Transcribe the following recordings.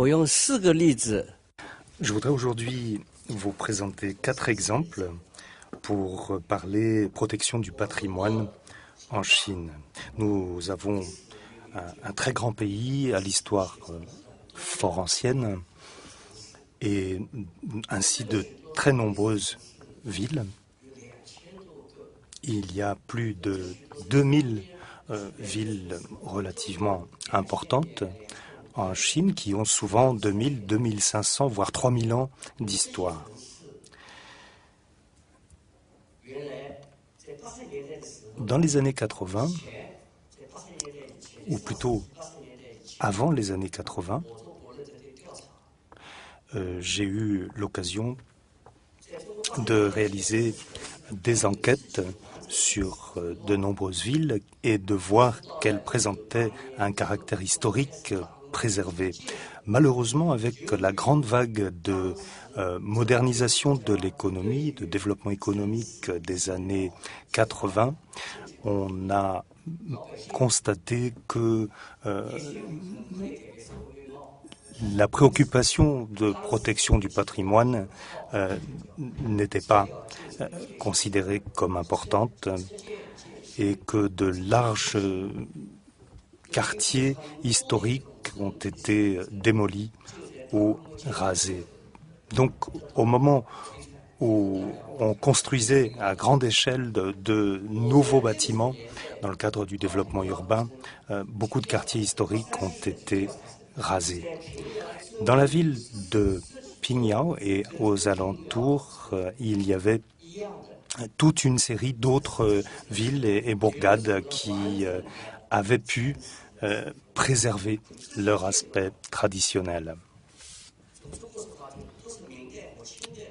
Je voudrais aujourd'hui vous présenter 4 exemples pour parler protection du patrimoine en Chine. Nous avons un très grand pays à l'histoire fort ancienne et ainsi de très nombreuses villes. Il y a plus de 2000 villes relativement importantes en Chine qui ont souvent 2000, 2500, voire 3000 ans d'histoire. Dans les années 80, ou plutôt avant les années 80, j'ai eu l'occasion de réaliser des enquêtes sur de nombreuses villes et de voir qu'elles présentaient un caractère historique préservé. Malheureusement, avec la grande vague de modernisation de l'économie, de développement économique des années 80, on a constaté que la préoccupation de protection du patrimoine n'était pas considérée comme importante et que de larges quartiers historiques ont été démolis ou rasés. Donc, au moment où on construisait à grande échelle de nouveaux bâtiments dans le cadre du développement urbain, beaucoup de quartiers historiques ont été rasés. Dans la ville de Pingyao et aux alentours, il y avait toute une série d'autres villes et bourgades qui avaient pu préserver leur aspect traditionnel.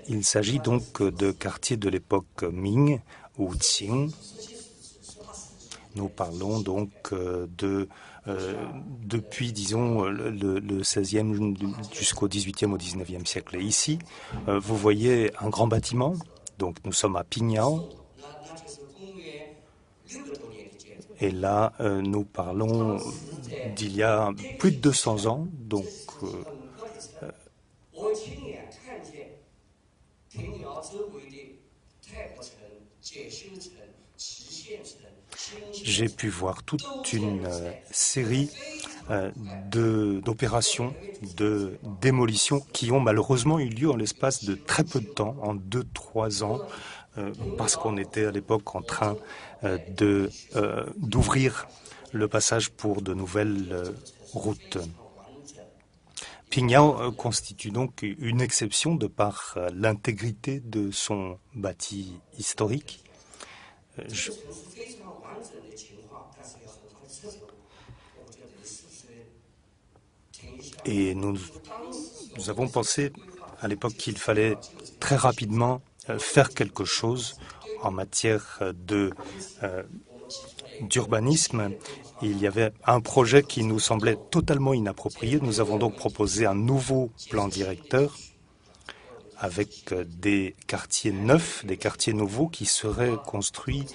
Il s'agit donc de quartiers de l'époque Ming ou Qing. Nous parlons donc depuis, disons, le 16e jusqu'au 18e au 19e siècle. Et ici, vous voyez un grand bâtiment. Donc nous sommes à Pingyao. Et là, nous parlons d'il y a plus de 200 ans. Donc j'ai pu voir toute une série d'opérations de démolition qui ont malheureusement eu lieu en l'espace de très peu de temps, en 2-3 ans, parce qu'on était à l'époque en train d'ouvrir le passage pour de nouvelles routes. Pingyao constitue donc une exception de par l'intégrité de son bâti historique. Et nous avons pensé à l'époque qu'il fallait très rapidement faire quelque chose en matière d'urbanisme. Il y avait un projet qui nous semblait totalement inapproprié. Nous avons donc proposé un nouveau plan directeur avec des quartiers neufs, des quartiers nouveaux qui seraient construits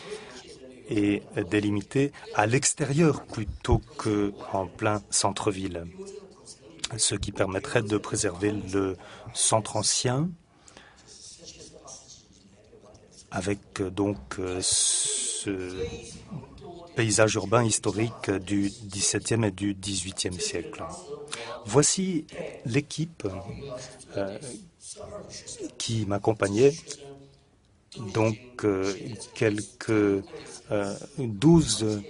et délimités à l'extérieur plutôt qu'en plein centre-ville, ce qui permettrait de préserver le centre ancien avec donc ce paysage urbain historique du XVIIe et du XVIIIe siècle. Voici l'équipe qui m'accompagnait, donc quelques 12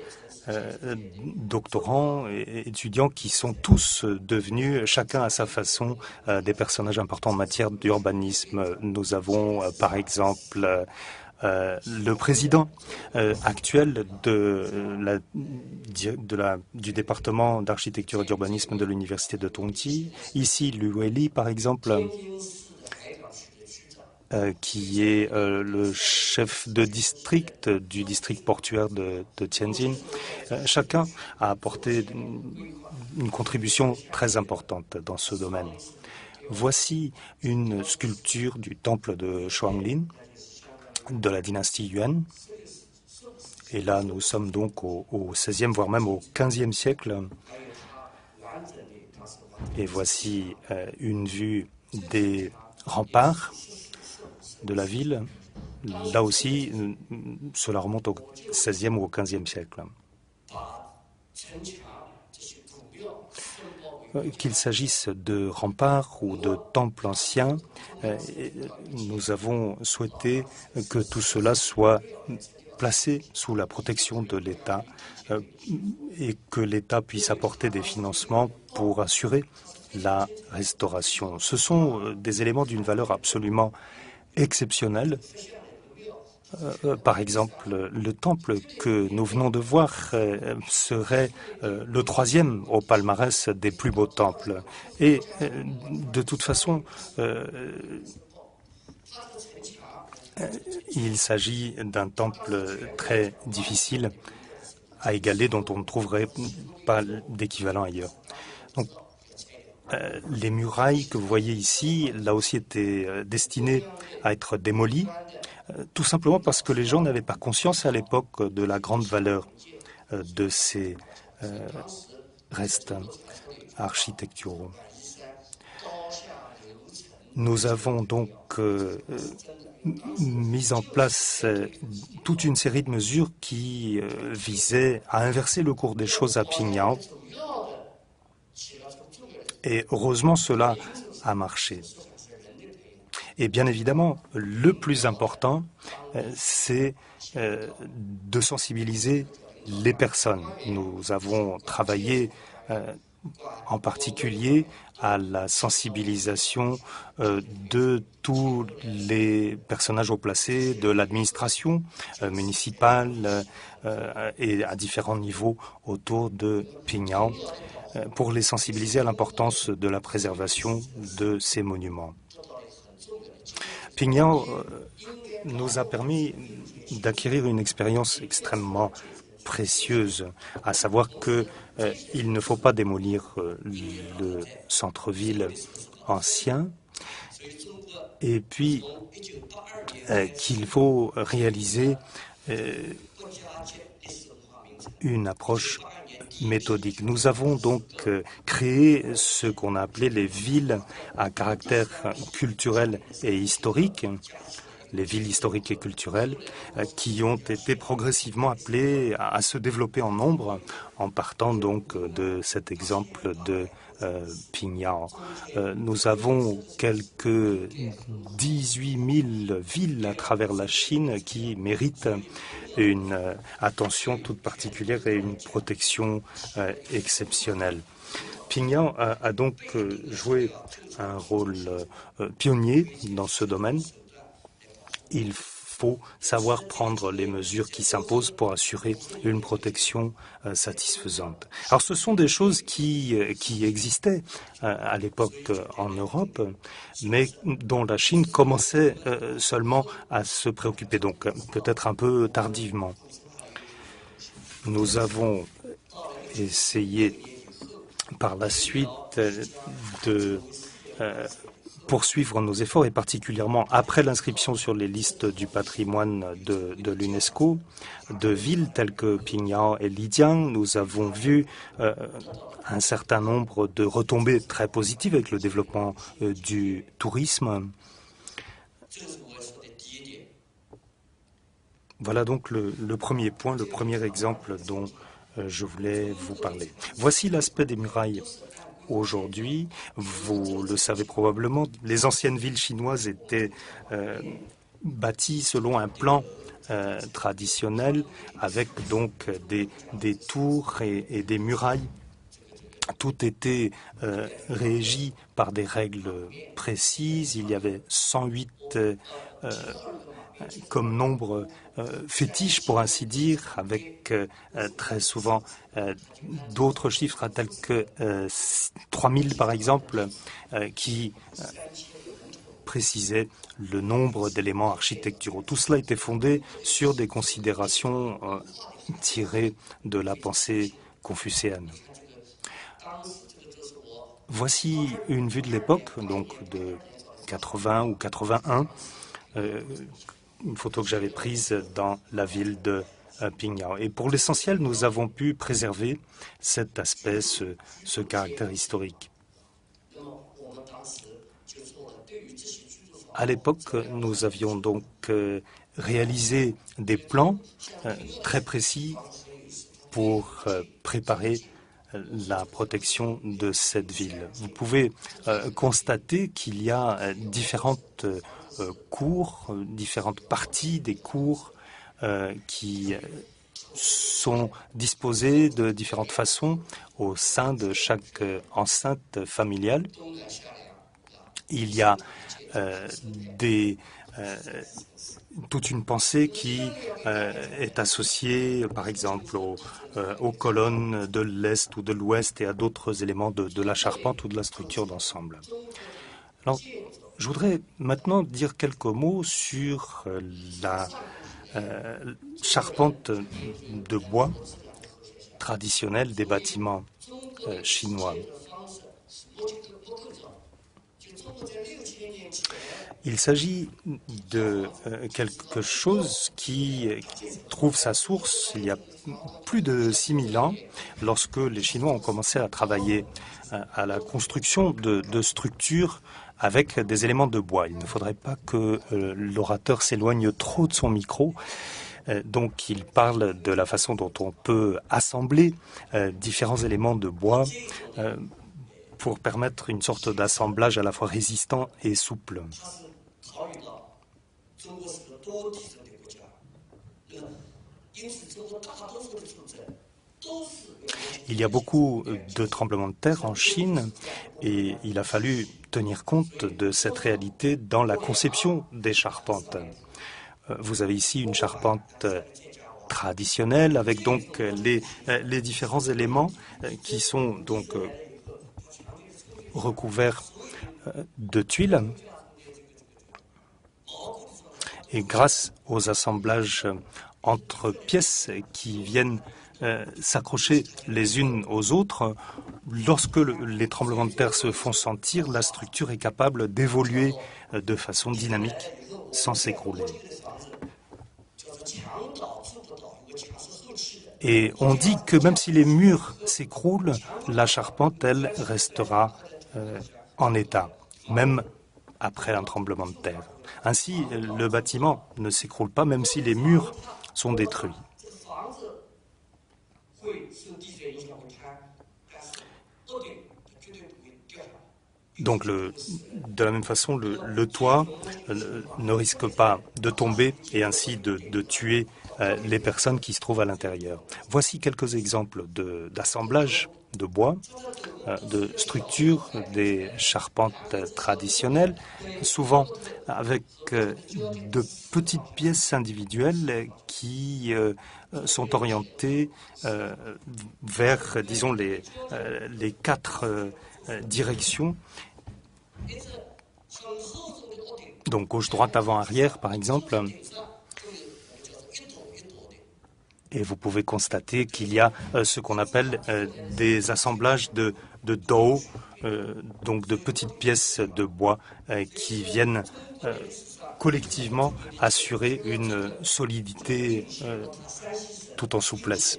doctorants et étudiants qui sont tous devenus, chacun à sa façon, des personnages importants en matière d'urbanisme. Nous avons par exemple le président actuel du département d'architecture et d'urbanisme de l'université de Tongji, ici Lu Weili par exemple, qui est le chef de district du district portuaire de Tianjin. Chacun a apporté une contribution très importante dans ce domaine. Voici une sculpture du temple de Shuanglin de la dynastie Yuan. Et là, nous sommes donc au XVIe, voire même au XVe siècle. Et voici une vue des remparts de la ville. Là aussi, cela remonte au XVIe ou au XVe siècle. Qu'il s'agisse de remparts ou de temples anciens, nous avons souhaité que tout cela soit placé sous la protection de l'État et que l'État puisse apporter des financements pour assurer la restauration. Ce sont des éléments d'une valeur absolument exceptionnelle. Par exemple, le temple que nous venons de voir serait le troisième au palmarès des plus beaux temples. Et de toute façon, il s'agit d'un temple très difficile à égaler, dont on ne trouverait pas d'équivalent ailleurs. Donc, les murailles que vous voyez ici, là aussi, étaient destinées à être démolies, tout simplement parce que les gens n'avaient pas conscience à l'époque de la grande valeur de ces restes architecturaux. Nous avons donc mis en place toute une série de mesures qui visaient à inverser le cours des choses à Pyongyang. Et heureusement, cela a marché. Et bien évidemment, le plus important, c'est de sensibiliser les personnes. Nous avons travaillé en particulier à la sensibilisation de tous les personnages haut placés de l'administration municipale et à différents niveaux autour de Pyongyang pour les sensibiliser à l'importance de la préservation de ces monuments. Pyongyang nous a permis d'acquérir une expérience extrêmement précieuse, à savoir qu'il ne faut pas démolir le centre-ville ancien et puis qu'il faut réaliser une approche méthodique. Nous avons donc créé ce qu'on a appelé les villes à caractère culturel et historique, les villes historiques et culturelles, qui ont été progressivement appelées à se développer en nombre, en partant donc de cet exemple de Pyongyang. Nous avons quelques 18 000 villes à travers la Chine qui méritent une attention toute particulière et une protection exceptionnelle. Pyongyang a donc joué un rôle pionnier dans ce domaine. Il faut savoir prendre les mesures qui s'imposent pour assurer une protection satisfaisante. Alors ce sont des choses qui existaient à l'époque en Europe, mais dont la Chine commençait seulement à se préoccuper, donc peut-être un peu tardivement. Nous avons essayé par la suite de poursuivre nos efforts, et particulièrement après l'inscription sur les listes du patrimoine de l'UNESCO, de villes telles que Pyongyang et Lijiang. Nous avons vu un certain nombre de retombées très positives avec le développement du tourisme. Voilà donc le premier point, le premier exemple dont je voulais vous parler. Voici l'aspect des murailles. Aujourd'hui, vous le savez probablement, les anciennes villes chinoises étaient bâties selon un plan traditionnel avec donc des tours et des murailles. Tout était régi par des règles précises. Il y avait 108 comme nombre fétiche, pour ainsi dire, avec très souvent d'autres chiffres tels que 3000 par exemple, qui précisaient le nombre d'éléments architecturaux. Tout cela était fondé sur des considérations tirées de la pensée confucéenne. Voici une vue de l'époque, donc de 80 ou 81, une photo que j'avais prise dans la ville de Pyongyang. Et pour l'essentiel, nous avons pu préserver cet aspect, ce caractère historique. À l'époque, nous avions donc réalisé des plans très précis pour préparer la protection de cette ville. Vous pouvez constater qu'il y a différentes cours, différentes parties des cours qui sont disposées de différentes façons au sein de chaque enceinte familiale. Il y a toute une pensée qui est associée, par exemple, aux colonnes de l'Est ou de l'Ouest et à d'autres éléments de la charpente ou de la structure d'ensemble. Alors, je voudrais maintenant dire quelques mots sur la charpente de bois traditionnelle des bâtiments chinois. Il s'agit de quelque chose qui trouve sa source il y a plus de 6000 ans, lorsque les Chinois ont commencé à travailler à la construction de structures avec des éléments de bois. Il ne faudrait pas que l'orateur s'éloigne trop de son micro. Donc il parle de la façon dont on peut assembler différents éléments de bois pour permettre une sorte d'assemblage à la fois résistant et souple. Il y a beaucoup de tremblements de terre en Chine et il a fallu tenir compte de cette réalité dans la conception des charpentes. Vous avez ici une charpente traditionnelle avec donc les différents éléments qui sont donc recouverts de tuiles. Et grâce aux assemblages entre pièces qui viennent s'accrocher les unes aux autres, lorsque les tremblements de terre se font sentir, la structure est capable d'évoluer de façon dynamique sans s'écrouler. Et on dit que même si les murs s'écroulent, la charpente, elle, restera en état, même après un tremblement de terre. Ainsi, le bâtiment ne s'écroule pas, même si les murs sont détruits. Donc, de la même façon, le toit ne risque pas de tomber et ainsi de tuer les personnes qui se trouvent à l'intérieur. Voici quelques exemples d'assemblage de bois, de structure des charpentes traditionnelles, souvent avec de petites pièces individuelles qui sont orientées vers, disons, les 4 directions. Donc gauche, droite, avant, arrière, par exemple. Et vous pouvez constater qu'il y a ce qu'on appelle des assemblages de dao, donc de petites pièces de bois qui viennent collectivement assurer une solidité tout en souplesse.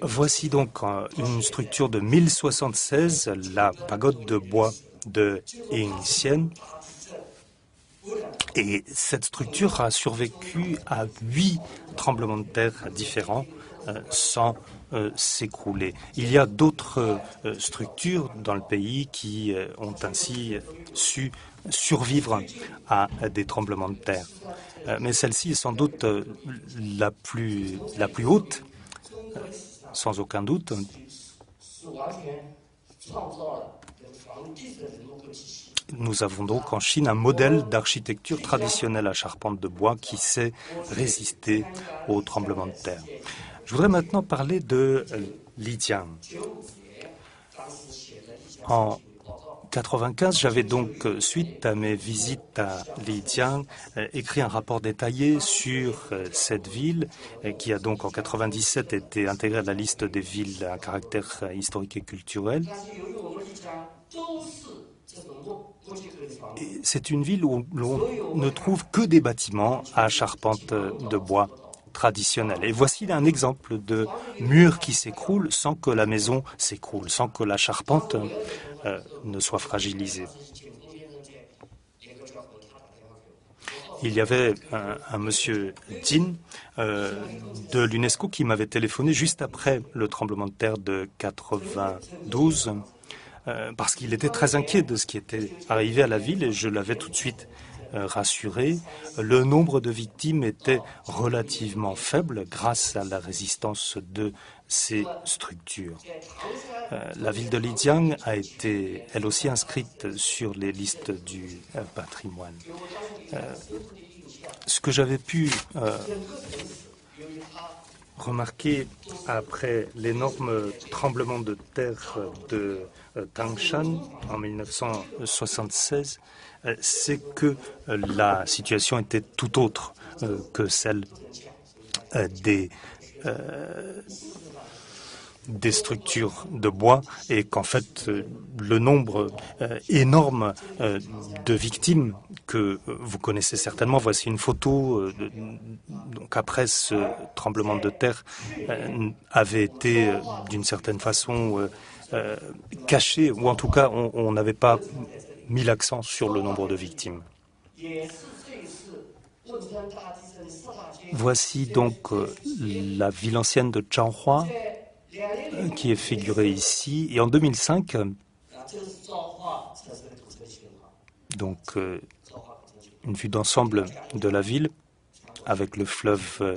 Voici donc une structure de 1076, la pagode de bois de Yingxian. Et cette structure a survécu à 8 tremblements de terre différents sans s'écrouler. Il y a d'autres structures dans le pays qui ont ainsi su survivre à des tremblements de terre. Mais celle-ci est sans doute la plus haute, sans aucun doute. Nous avons donc en Chine un modèle d'architecture traditionnelle à charpente de bois qui sait résister aux tremblements de terre. Je voudrais maintenant parler de Lijiang. En 1995, j'avais donc, suite à mes visites à Lijiang, écrit un rapport détaillé sur cette ville, qui a donc en 1997 été intégrée à la liste des villes à caractère historique et culturel. C'est une ville où l'on ne trouve que des bâtiments à charpente de bois traditionnelle. Et voici un exemple de mur qui s'écroule sans que la maison s'écroule, sans que la charpente ne soit fragilisée. Il y avait un monsieur Jin de l'UNESCO qui m'avait téléphoné juste après le tremblement de terre de 92 parce qu'il était très inquiet de ce qui était arrivé à la ville et je l'avais tout de suite rassuré. Le nombre de victimes était relativement faible grâce à la résistance de ces structures. La ville de Lijiang a été, elle aussi, inscrite sur les listes du patrimoine. Ce que j'avais pu remarquer après l'énorme tremblement de terre de Tangshan en 1976, c'est que la situation était tout autre que celle des structures de bois et qu'en fait le nombre énorme de victimes que vous connaissez certainement, voici une photo donc après ce tremblement de terre avait été d'une certaine façon caché ou en tout cas on n'avait pas mis l'accent sur le nombre de victimes. Voici donc la ville ancienne de Changhua qui est figurée ici. Et en 2005, donc une vue d'ensemble de la ville avec le fleuve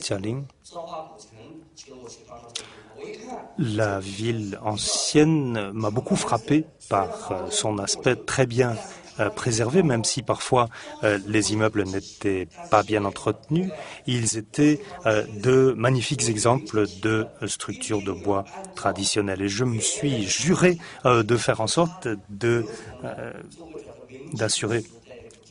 Jialing. La ville ancienne m'a beaucoup frappé par son aspect très bien préservés, même si parfois les immeubles n'étaient pas bien entretenus. Ils étaient de magnifiques exemples de structures de bois traditionnelles. Et je me suis juré de faire en sorte d'assurer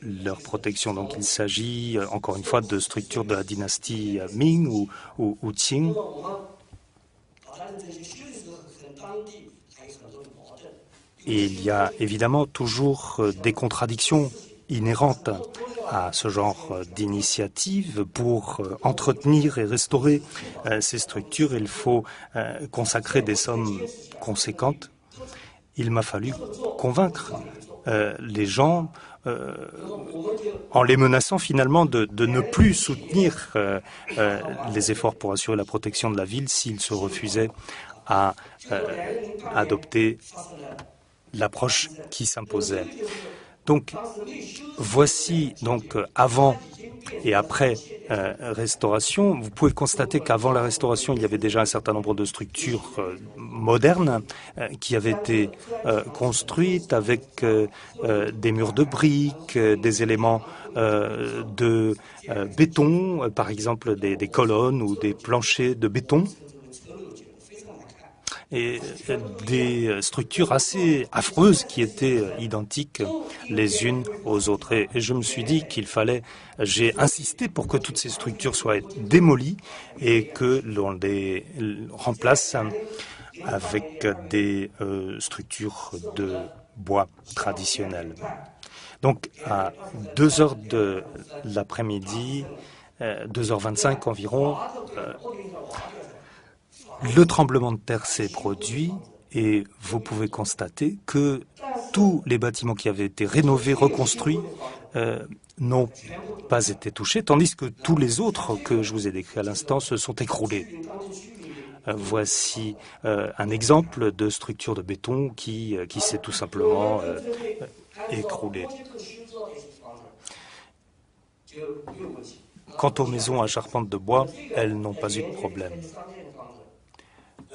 leur protection. Donc il s'agit encore une fois de structures de la dynastie Ming ou Qing. Et il y a évidemment toujours des contradictions inhérentes à ce genre d'initiative. Pour entretenir et restaurer ces structures, il faut consacrer des sommes conséquentes. Il m'a fallu convaincre les gens en les menaçant finalement de ne plus soutenir les efforts pour assurer la protection de la ville s'ils se refusaient à adopter l'approche qui s'imposait. Donc, voici donc avant et après restauration. Vous pouvez constater qu'avant la restauration, il y avait déjà un certain nombre de structures modernes qui avaient été construites avec des murs de briques, des éléments de béton, par exemple des colonnes ou des planchers de béton, et des structures assez affreuses qui étaient identiques les unes aux autres. Et je me suis dit qu'il fallait, j'ai insisté pour que toutes ces structures soient démolies et que l'on les remplace avec des structures de bois traditionnelles. Donc à 2 heures de l'après-midi, 2h25 environ, le tremblement de terre s'est produit et vous pouvez constater que tous les bâtiments qui avaient été rénovés, reconstruits, n'ont pas été touchés, tandis que tous les autres que je vous ai décrits à l'instant se sont écroulés. Voici un exemple de structure de béton qui s'est tout simplement écroulée. Quant aux maisons à charpente de bois, elles n'ont pas eu de problème.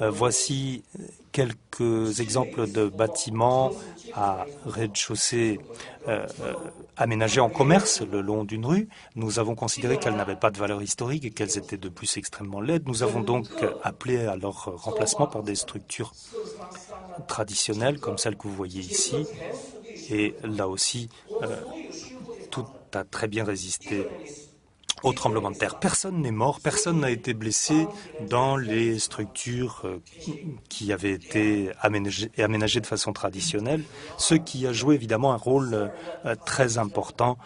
Voici quelques exemples de bâtiments à rez-de-chaussée aménagés en commerce le long d'une rue. Nous avons considéré qu'elles n'avaient pas de valeur historique et qu'elles étaient de plus extrêmement laides. Nous avons donc appelé à leur remplacement par des structures traditionnelles comme celles que vous voyez ici. Et là aussi, tout a très bien résisté au tremblement de terre. Personne n'est mort, personne n'a été blessé dans les structures qui avaient été aménagées de façon traditionnelle, ce qui a joué évidemment un rôle très important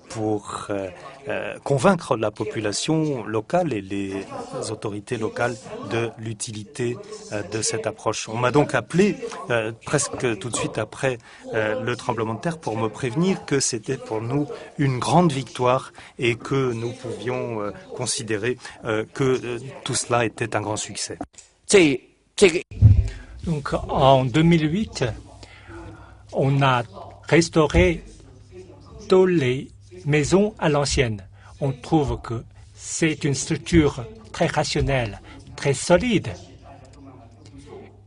pour convaincre la population locale et les autorités locales de l'utilité de cette approche. On m'a donc appelé presque tout de suite après le tremblement de terre pour me prévenir que c'était pour nous une grande victoire et que nous pouvions considérer que tout cela était un grand succès. Donc en 2008, on a restauré toutes les maisons à l'ancienne. On trouve que c'est une structure très rationnelle, très solide.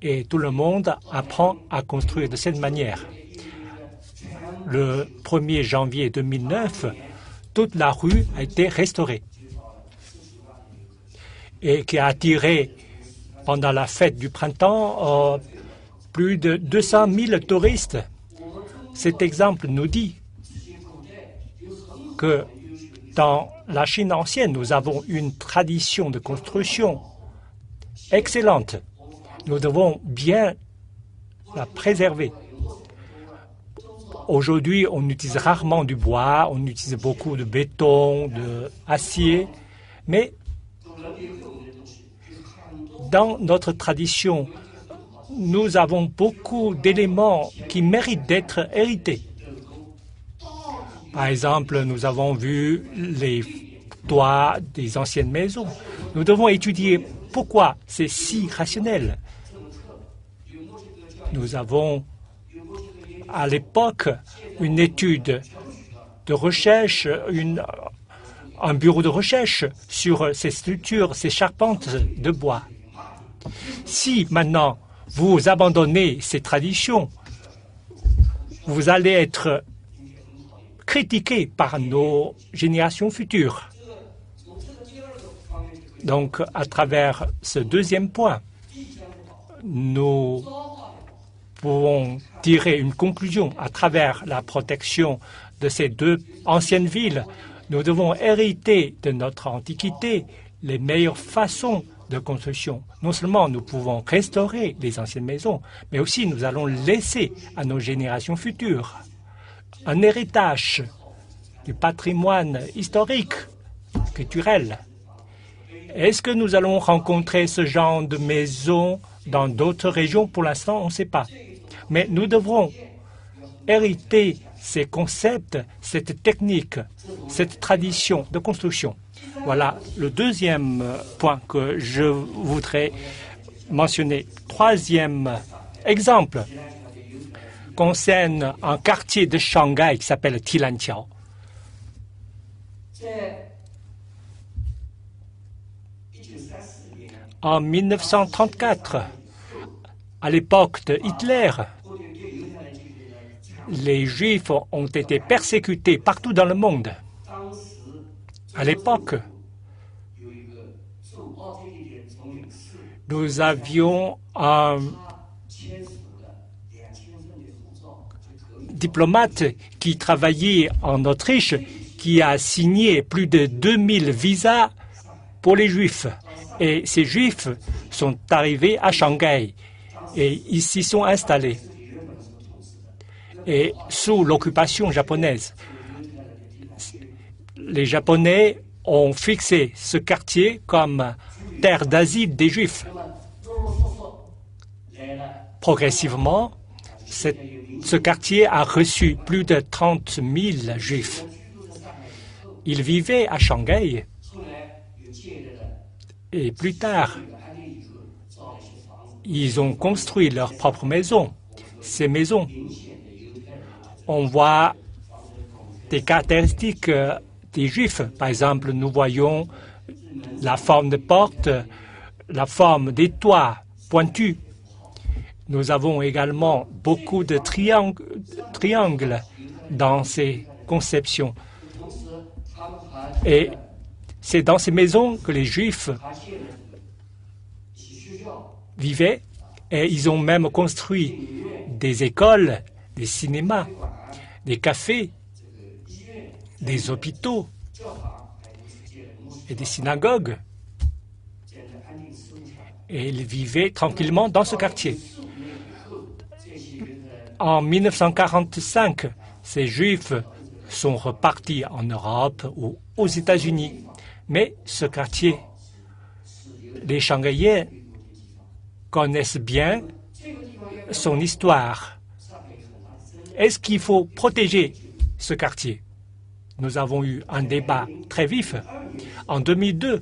Et tout le monde apprend à construire de cette manière. Le 1er janvier 2009, toute la rue a été restaurée et qui a attiré pendant la fête du printemps plus de 200 000 touristes. Cet exemple nous dit que dans la Chine ancienne, nous avons une tradition de construction excellente. Nous devons bien la préserver. Aujourd'hui, on utilise rarement du bois, on utilise beaucoup de béton, d'acier, mais dans notre tradition, nous avons beaucoup d'éléments qui méritent d'être hérités. Par exemple, nous avons vu les toits des anciennes maisons. Nous devons étudier pourquoi c'est si rationnel. Nous avons à l'époque une étude de recherche, un bureau de recherche sur ces structures, ces charpentes de bois. Si maintenant vous abandonnez ces traditions, vous allez être critiqué par nos générations futures. Donc, à travers ce deuxième point, nous pouvons tirer une conclusion à travers la protection de ces deux anciennes villes. Nous devons hériter de notre antiquité les meilleures façons de construction. Non seulement nous pouvons restaurer les anciennes maisons, mais aussi nous allons laisser à nos générations futures un héritage du patrimoine historique, culturel. Est-ce que nous allons rencontrer ce genre de maisons dans d'autres régions? Pour l'instant, on ne sait pas. Mais nous devrons hériter ces concepts, cette technique, cette tradition de construction. Voilà le deuxième point que je voudrais mentionner. Troisième exemple concerne un quartier de Shanghai qui s'appelle Tilanqiao. En 1934, à l'époque de Hitler, les Juifs ont été persécutés partout dans le monde. À l'époque, nous avions un diplomate qui travaillait en Autriche qui a signé plus de 2000 visas pour les Juifs. Et ces Juifs sont arrivés à Shanghai et ils s'y sont installés. Et sous l'occupation japonaise, les Japonais ont fixé ce quartier comme terre d'asile des Juifs. Progressivement, ce quartier a reçu plus de 30 000 Juifs. Ils vivaient à Shanghai. Et plus tard, ils ont construit leur propre maison. Ces maisons, on voit des caractéristiques des Juifs. Par exemple, nous voyons la forme de porte, la forme des toits pointus. Nous avons également beaucoup de triangles dans ces conceptions. Et c'est dans ces maisons que les Juifs vivaient et ils ont même construit des écoles, des cinémas, des cafés, des hôpitaux et des synagogues. Et ils vivaient tranquillement dans ce quartier. En 1945, ces Juifs sont repartis en Europe ou aux États-Unis. Mais ce quartier, les Shanghaïens connaissent bien son histoire. Est-ce qu'il faut protéger ce quartier? Nous avons eu un débat très vif. En 2002,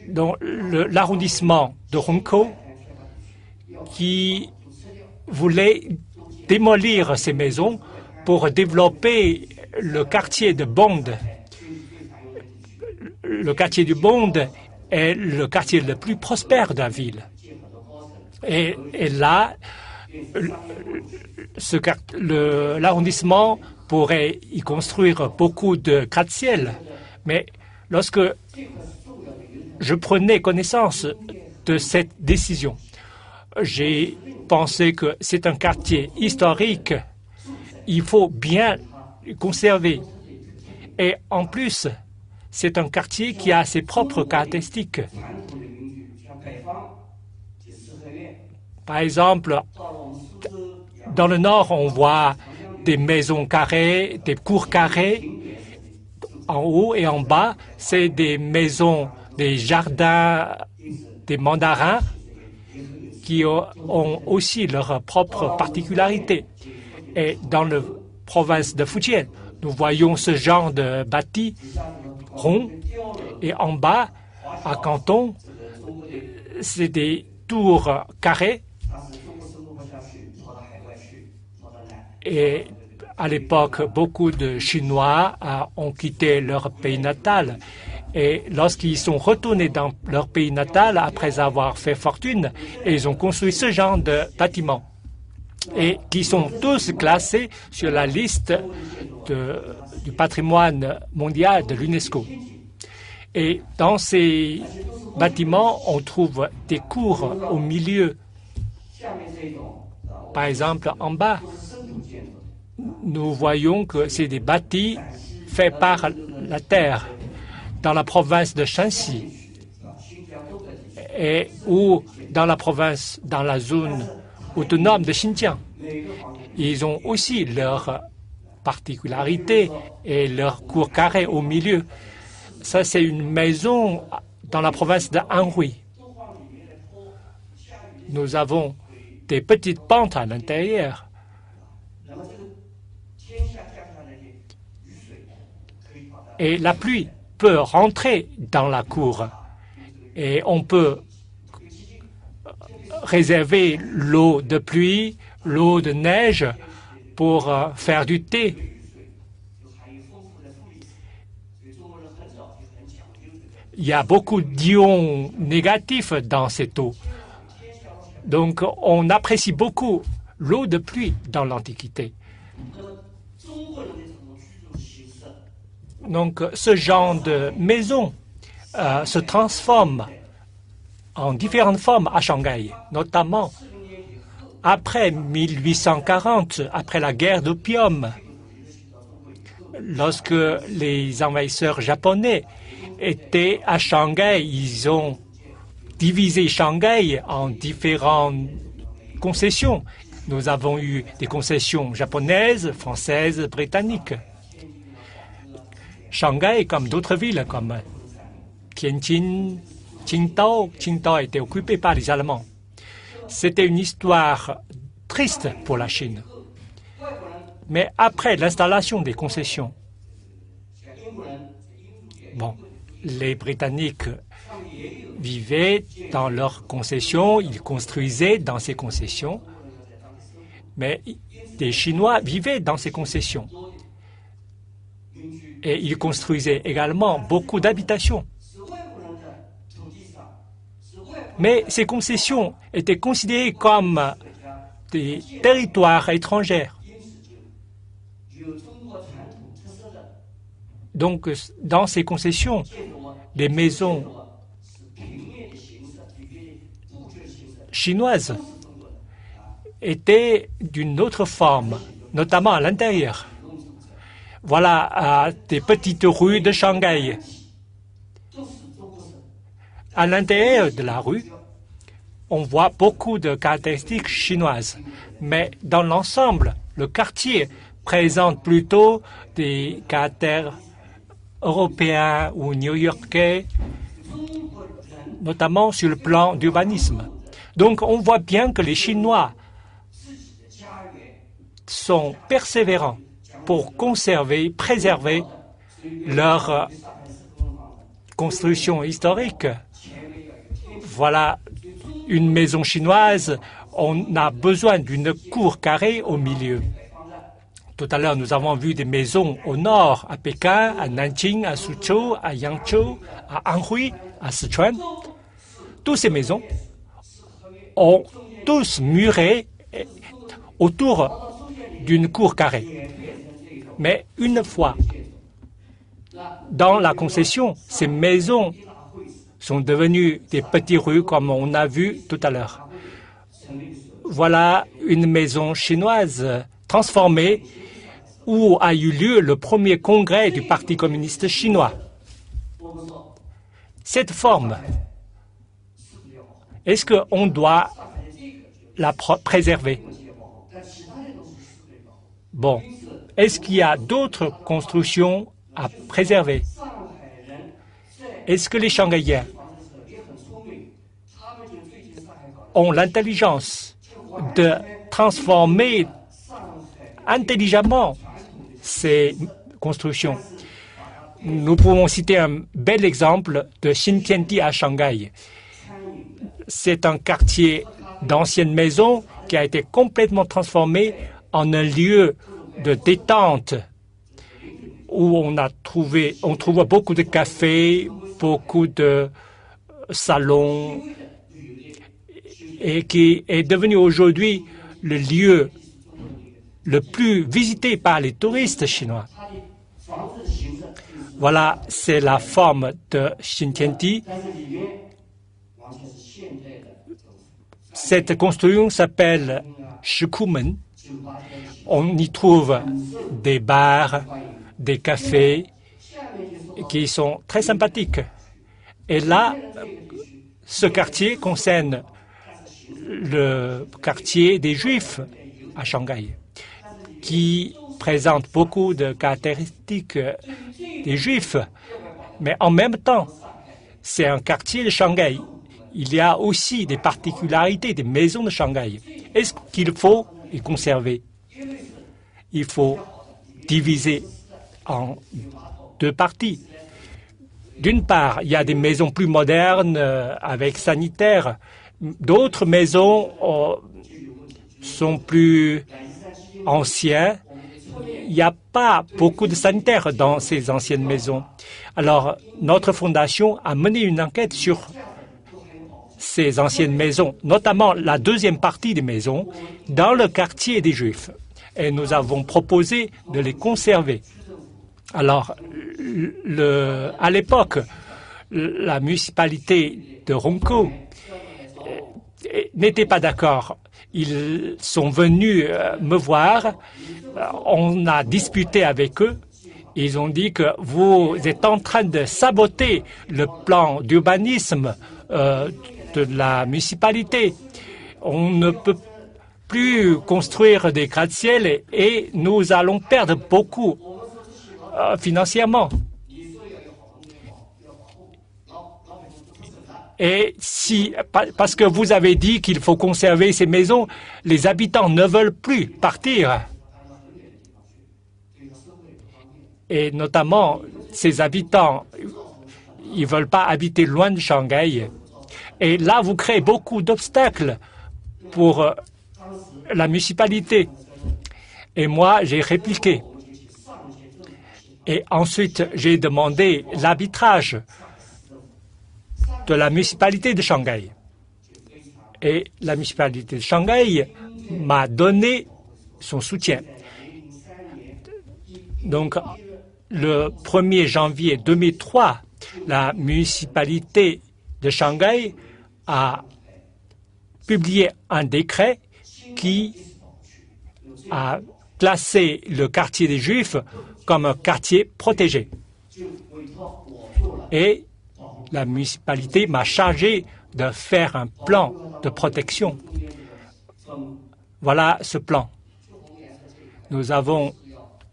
dans l'arrondissement de Hongkou, qui voulait démolir ces maisons pour développer le quartier de Bond. Le quartier du Bond est le quartier le plus prospère de la ville. Et là, l'arrondissement pourrait y construire beaucoup de gratte-ciel. Mais lorsque je prenais connaissance de cette décision, j'ai pensé que c'est un quartier historique. Il faut bien le conserver. Et en plus, c'est un quartier qui a ses propres caractéristiques. Par exemple, dans le nord, on voit des maisons carrées, des cours carrées. En haut et en bas, c'est des maisons, des jardins, des mandarins qui ont aussi leurs propres particularités. Et dans la province de Fujian, nous voyons ce genre de bâti rond. Et en bas, à Canton, c'est des tours carrées. Et à l'époque, beaucoup de Chinois ont quitté leur pays natal. Et lorsqu'ils sont retournés dans leur pays natal, après avoir fait fortune, ils ont construit ce genre de bâtiments. Et qui sont tous classés sur la liste du patrimoine mondial de l'UNESCO. Et dans ces bâtiments, on trouve des cours au milieu. Par exemple, en bas, nous voyons que c'est des bâtis faits par la terre dans la province de Shanxi ou dans la zone autonome de Xinjiang. Ils ont aussi leurs particularités et leurs cours carrés au milieu. Ça, c'est une maison dans la province de Anhui. Nous avons des petites pentes à l'intérieur. Et la pluie peut rentrer dans la cour. Et on peut réserver l'eau de pluie, l'eau de neige pour faire du thé. Il y a beaucoup d'ions négatifs dans cette eau. Donc, on apprécie beaucoup l'eau de pluie dans l'Antiquité. Donc, ce genre de maison se transforme en différentes formes à Shanghai, notamment après 1840, après la guerre d'opium, lorsque les envahisseurs japonais étaient à Shanghai, ils ont divisé Shanghai en différentes concessions. Nous avons eu des concessions japonaises, françaises, britanniques. Shanghai, comme d'autres villes, comme Tianjin, Qingdao a été occupé par les Allemands. C'était une histoire triste pour la Chine. Mais après l'installation des concessions, les Britanniques vivaient dans leurs concessions, ils construisaient dans ces concessions, mais des Chinois vivaient dans ces concessions. Et ils construisaient également beaucoup d'habitations. Mais ces concessions étaient considérées comme des territoires étrangers. Donc, dans ces concessions, les maisons chinoises étaient d'une autre forme, notamment à l'intérieur. Voilà des petites rues de Shanghai. À l'intérieur de la rue, on voit beaucoup de caractéristiques chinoises. Mais dans l'ensemble, le quartier présente plutôt des caractères européens ou new-yorkais, notamment sur le plan d'urbanisme. Donc on voit bien que les Chinois sont persévérants pour conserver, préserver leur construction historique. Voilà une maison chinoise, on a besoin d'une cour carrée au milieu. Tout à l'heure, nous avons vu des maisons au nord, à Pékin, à Nanjing, à Suzhou, à Yangzhou, à Anhui, à Sichuan. Toutes ces maisons ont tous muré autour d'une cour carrée. Mais une fois dans la concession, ces maisons sont devenues des petites rues comme on a vu tout à l'heure. Voilà une maison chinoise transformée où a eu lieu le premier congrès du Parti communiste chinois. Cette forme, est-ce qu'on doit la préserver? Bon, est-ce qu'il y a d'autres constructions à préserver? Est-ce que les Shanghaïens ont l'intelligence de transformer intelligemment ces constructions? Nous pouvons citer un bel exemple de Xintiandi à Shanghai. C'est un quartier d'anciennes maisons qui a été complètement transformé en un lieu de détente où on trouve beaucoup de cafés, beaucoup de salons et qui est devenu aujourd'hui le lieu le plus visité par les touristes chinois. Voilà, c'est la forme de Xintiandi. Cette construction s'appelle Shikumen. On y trouve des bars, des cafés qui sont très sympathiques. Et là, ce quartier concerne le quartier des Juifs à Shanghai, qui présente beaucoup de caractéristiques des Juifs. Mais en même temps, c'est un quartier de Shanghai. Il y a aussi des particularités des maisons de Shanghai. Est-ce qu'il faut les conserver? Il faut diviser en deux parties. D'une part, il y a des maisons plus modernes avec sanitaires. D'autres maisons sont plus anciennes. Il n'y a pas beaucoup de sanitaires dans ces anciennes maisons. Alors, notre fondation a mené une enquête sur ces anciennes maisons, notamment la deuxième partie des maisons, dans le quartier des Juifs. Et nous avons proposé de les conserver. Alors, à l'époque, la municipalité de Hongkou n'était pas d'accord. Ils sont venus me voir, on a discuté avec eux. Ils ont dit que vous êtes en train de saboter le plan d'urbanisme de la municipalité. On ne peut plus construire des gratte-ciel et nous allons perdre beaucoup financièrement. Et parce que vous avez dit qu'il faut conserver ces maisons, les habitants ne veulent plus partir. Et notamment, ces habitants, ils ne veulent pas habiter loin de Shanghai. Et là, vous créez beaucoup d'obstacles pour la municipalité. Et moi, j'ai répliqué. Et ensuite, j'ai demandé l'arbitrage de la municipalité de Shanghai. Et la municipalité de Shanghai m'a donné son soutien. Donc, le 1er janvier 2003, la municipalité de Shanghai a publié un décret qui a classé le quartier des Juifs comme un quartier protégé. Et La municipalité m'a chargé de faire un plan de protection. Voilà ce plan. Nous avons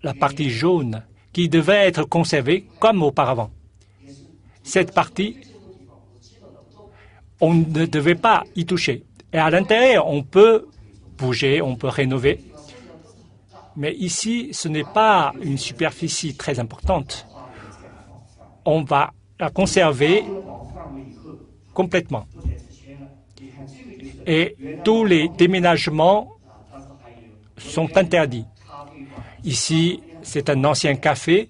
la partie jaune qui devait être conservée comme auparavant. Cette partie, on ne devait pas y toucher. Et à l'intérieur, on peut bouger, on peut rénover. Mais ici, ce n'est pas une superficie très importante. On va la conserver complètement. Et tous les déménagements sont interdits. Ici, c'est un ancien café.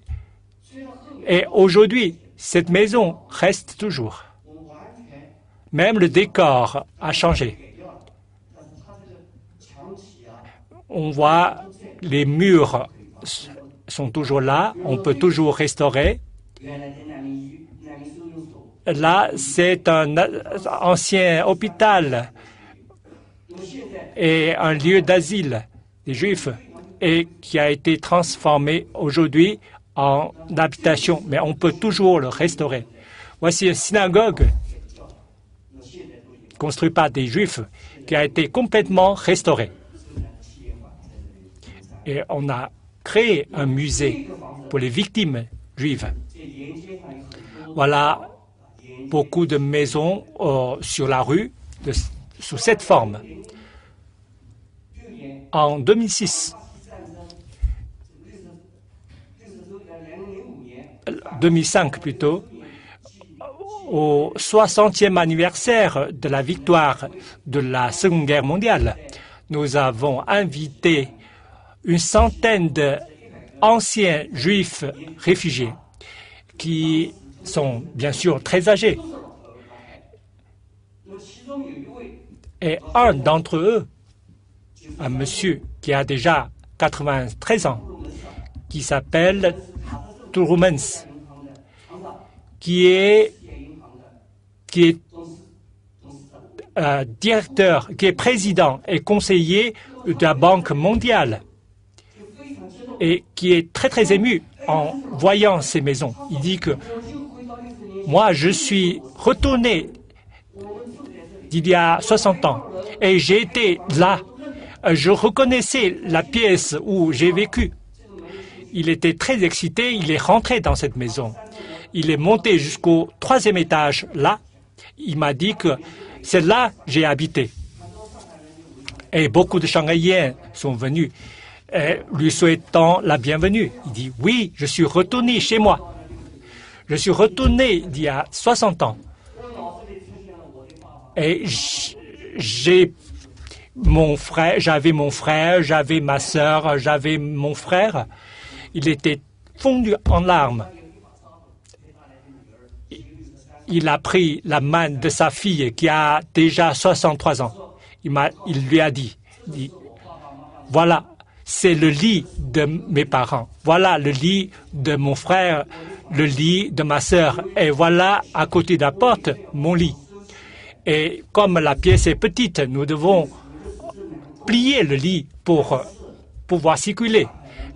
Et aujourd'hui, cette maison reste toujours. Même le décor a changé. On voit les murs sont toujours là, on peut toujours restaurer. Là, c'est un ancien hôpital et un lieu d'asile des Juifs et qui a été transformé aujourd'hui en habitation, mais on peut toujours le restaurer. Voici une synagogue construite par des Juifs qui a été complètement restaurée. Et on a créé un musée pour les victimes juives. Voilà beaucoup de maisons sur la rue sous cette forme. En 2006, 2005 plutôt, au 60e anniversaire de la victoire de la Seconde Guerre mondiale, nous avons invité une centaine d'anciens juifs réfugiés qui sont bien sûr très âgés. Et un d'entre eux, un monsieur qui a déjà 93 ans, qui s'appelle Turumens, qui est directeur, qui est président et conseiller de la Banque mondiale et qui est très très ému en voyant ces maisons. Il dit que moi je suis retourné d'il y a 60 ans et j'ai été là. Je reconnaissais la pièce où j'ai vécu. Il était très excité, il est rentré dans cette maison. Il est monté jusqu'au 3e étage, là. Il m'a dit que c'est là que j'ai habité. Et beaucoup de Shanghaïens sont venus, lui souhaitant la bienvenue. Il dit, oui, je suis retourné chez moi. Je suis retourné d'il y a 60 ans. Et j'avais mon frère, j'avais ma sœur, j'avais mon frère. Il était fondu en larmes. Il a pris la main de sa fille qui a déjà 63 ans. Il lui a dit, voilà, c'est le lit de mes parents. Voilà le lit de mon frère, le lit de ma sœur. Et voilà, à côté de la porte, mon lit. Et comme la pièce est petite, nous devons plier le lit pour pouvoir circuler.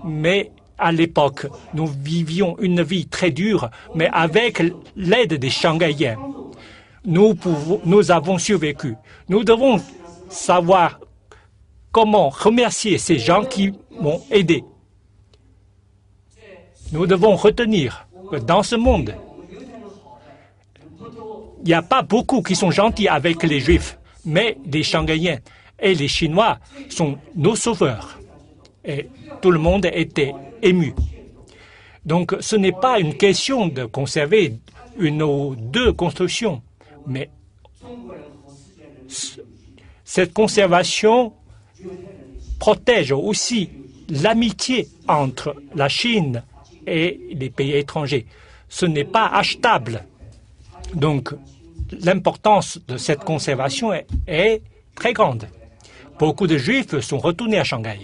Mais à l'époque, nous vivions une vie très dure, mais avec l'aide des Shanghaïens, nous avons survécu. Nous devons savoir comment remercier ces gens qui m'ont aidé. Nous devons retenir que dans ce monde, il n'y a pas beaucoup qui sont gentils avec les Juifs, mais les Shanghaïens et les Chinois sont nos sauveurs. Et tout le monde était ému. Donc ce n'est pas une question de conserver une ou deux constructions, mais cette conservation protège aussi l'amitié entre la Chine et les pays étrangers. Ce n'est pas achetable. Donc l'importance de cette conservation est très grande. Beaucoup de Juifs sont retournés à Shanghai.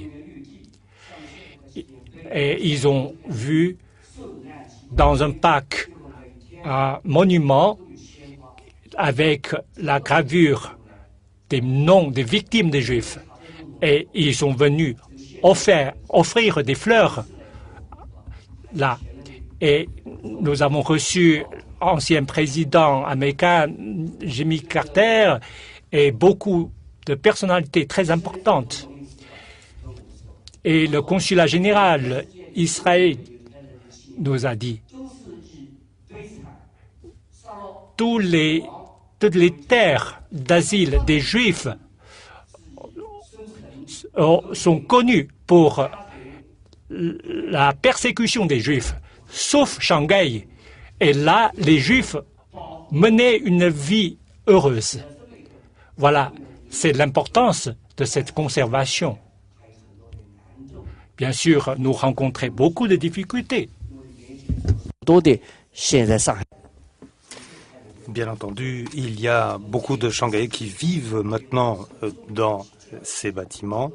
Et ils ont vu dans un parc un monument avec la gravure des noms des victimes des Juifs. Et ils sont venus offrir des fleurs là. Et nous avons reçu l'ancien président américain Jimmy Carter et beaucoup de personnalités très importantes. Et le consulat général Israël nous a dit toutes les terres d'asile des Juifs sont connues pour la persécution des Juifs, sauf Shanghai. Et là, les Juifs menaient une vie heureuse. Voilà, c'est l'importance de cette conservation. Bien sûr, nous rencontrons beaucoup de difficultés. Bien entendu, il y a beaucoup de Shanghaïens qui vivent maintenant dans ces bâtiments,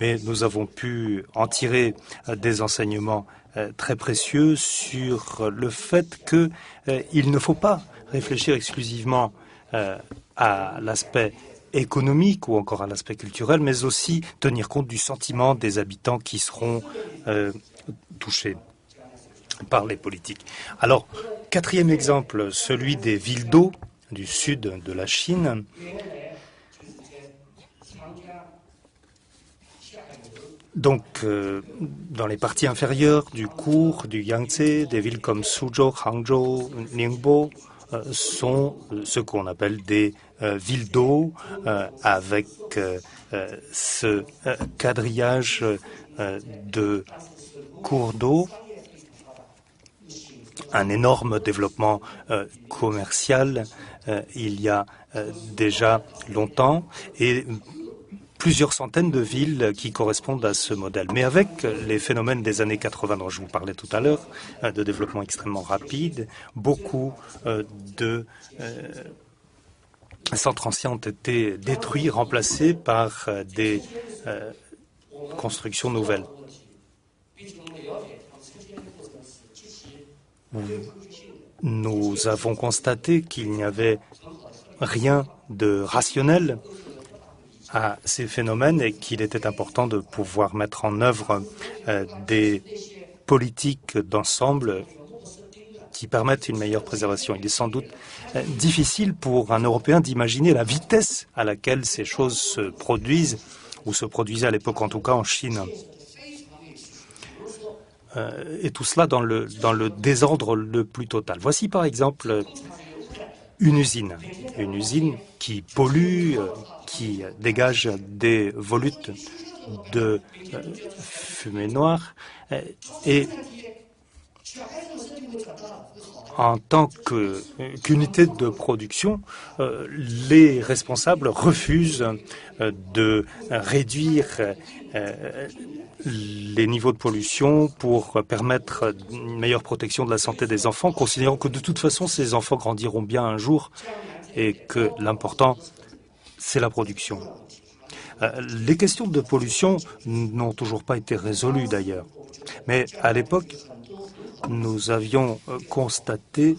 mais nous avons pu en tirer des enseignements très précieux sur le fait qu'il ne faut pas réfléchir exclusivement à l'aspect économique ou encore à l'aspect culturel, mais aussi tenir compte du sentiment des habitants qui seront touchés par les politiques. Alors, quatrième exemple, celui des villes d'eau du sud de la Chine. Donc, dans les parties inférieures du cours du Yangtze, des villes comme Suzhou, Hangzhou, Ningbo sont ce qu'on appelle des villes d'eau avec ce quadrillage de cours d'eau, un énorme développement commercial il y a déjà longtemps et plusieurs centaines de villes qui correspondent à ce modèle. Mais avec les phénomènes des années 80 dont je vous parlais tout à l'heure, de développement extrêmement rapide, beaucoup de centres anciens ont été détruits, remplacés par des constructions nouvelles. Nous avons constaté qu'il n'y avait rien de rationnel à ces phénomènes et qu'il était important de pouvoir mettre en œuvre des politiques d'ensemble qui permettent une meilleure préservation. Il est sans doute difficile pour un Européen d'imaginer la vitesse à laquelle ces choses se produisent, ou se produisaient à l'époque, en tout cas en Chine. Et tout cela dans le désordre le plus total. Voici par exemple une usine qui pollue, qui dégage des volutes de fumée noire et en tant qu'unité de production, les responsables refusent de réduire les niveaux de pollution pour permettre une meilleure protection de la santé des enfants, considérant que de toute façon, ces enfants grandiront bien un jour et que l'important, c'est la production. Les questions de pollution n'ont toujours pas été résolues d'ailleurs. Mais à l'époque, nous avions constaté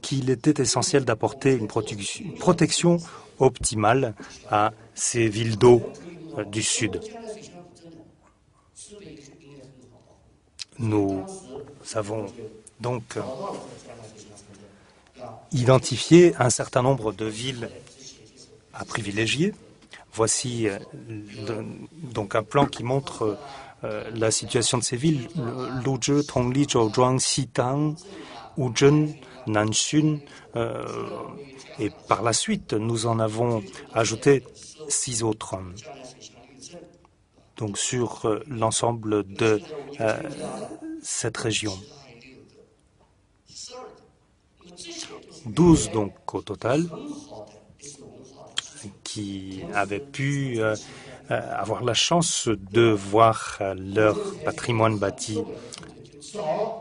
qu'il était essentiel d'apporter une protection optimale à ces villes d'eau du Sud. Nous avons donc identifié un certain nombre de villes à privilégier. Voici donc un plan qui montre la situation de ces villes, Luzhi, Tongli, Zhouzhuang, Xitang, Wuzhen, Nanxun, et par la suite, nous en avons ajouté 6 autres. Donc sur l'ensemble de cette région. 12 donc au total qui avaient pu avoir la chance de voir leur patrimoine bâti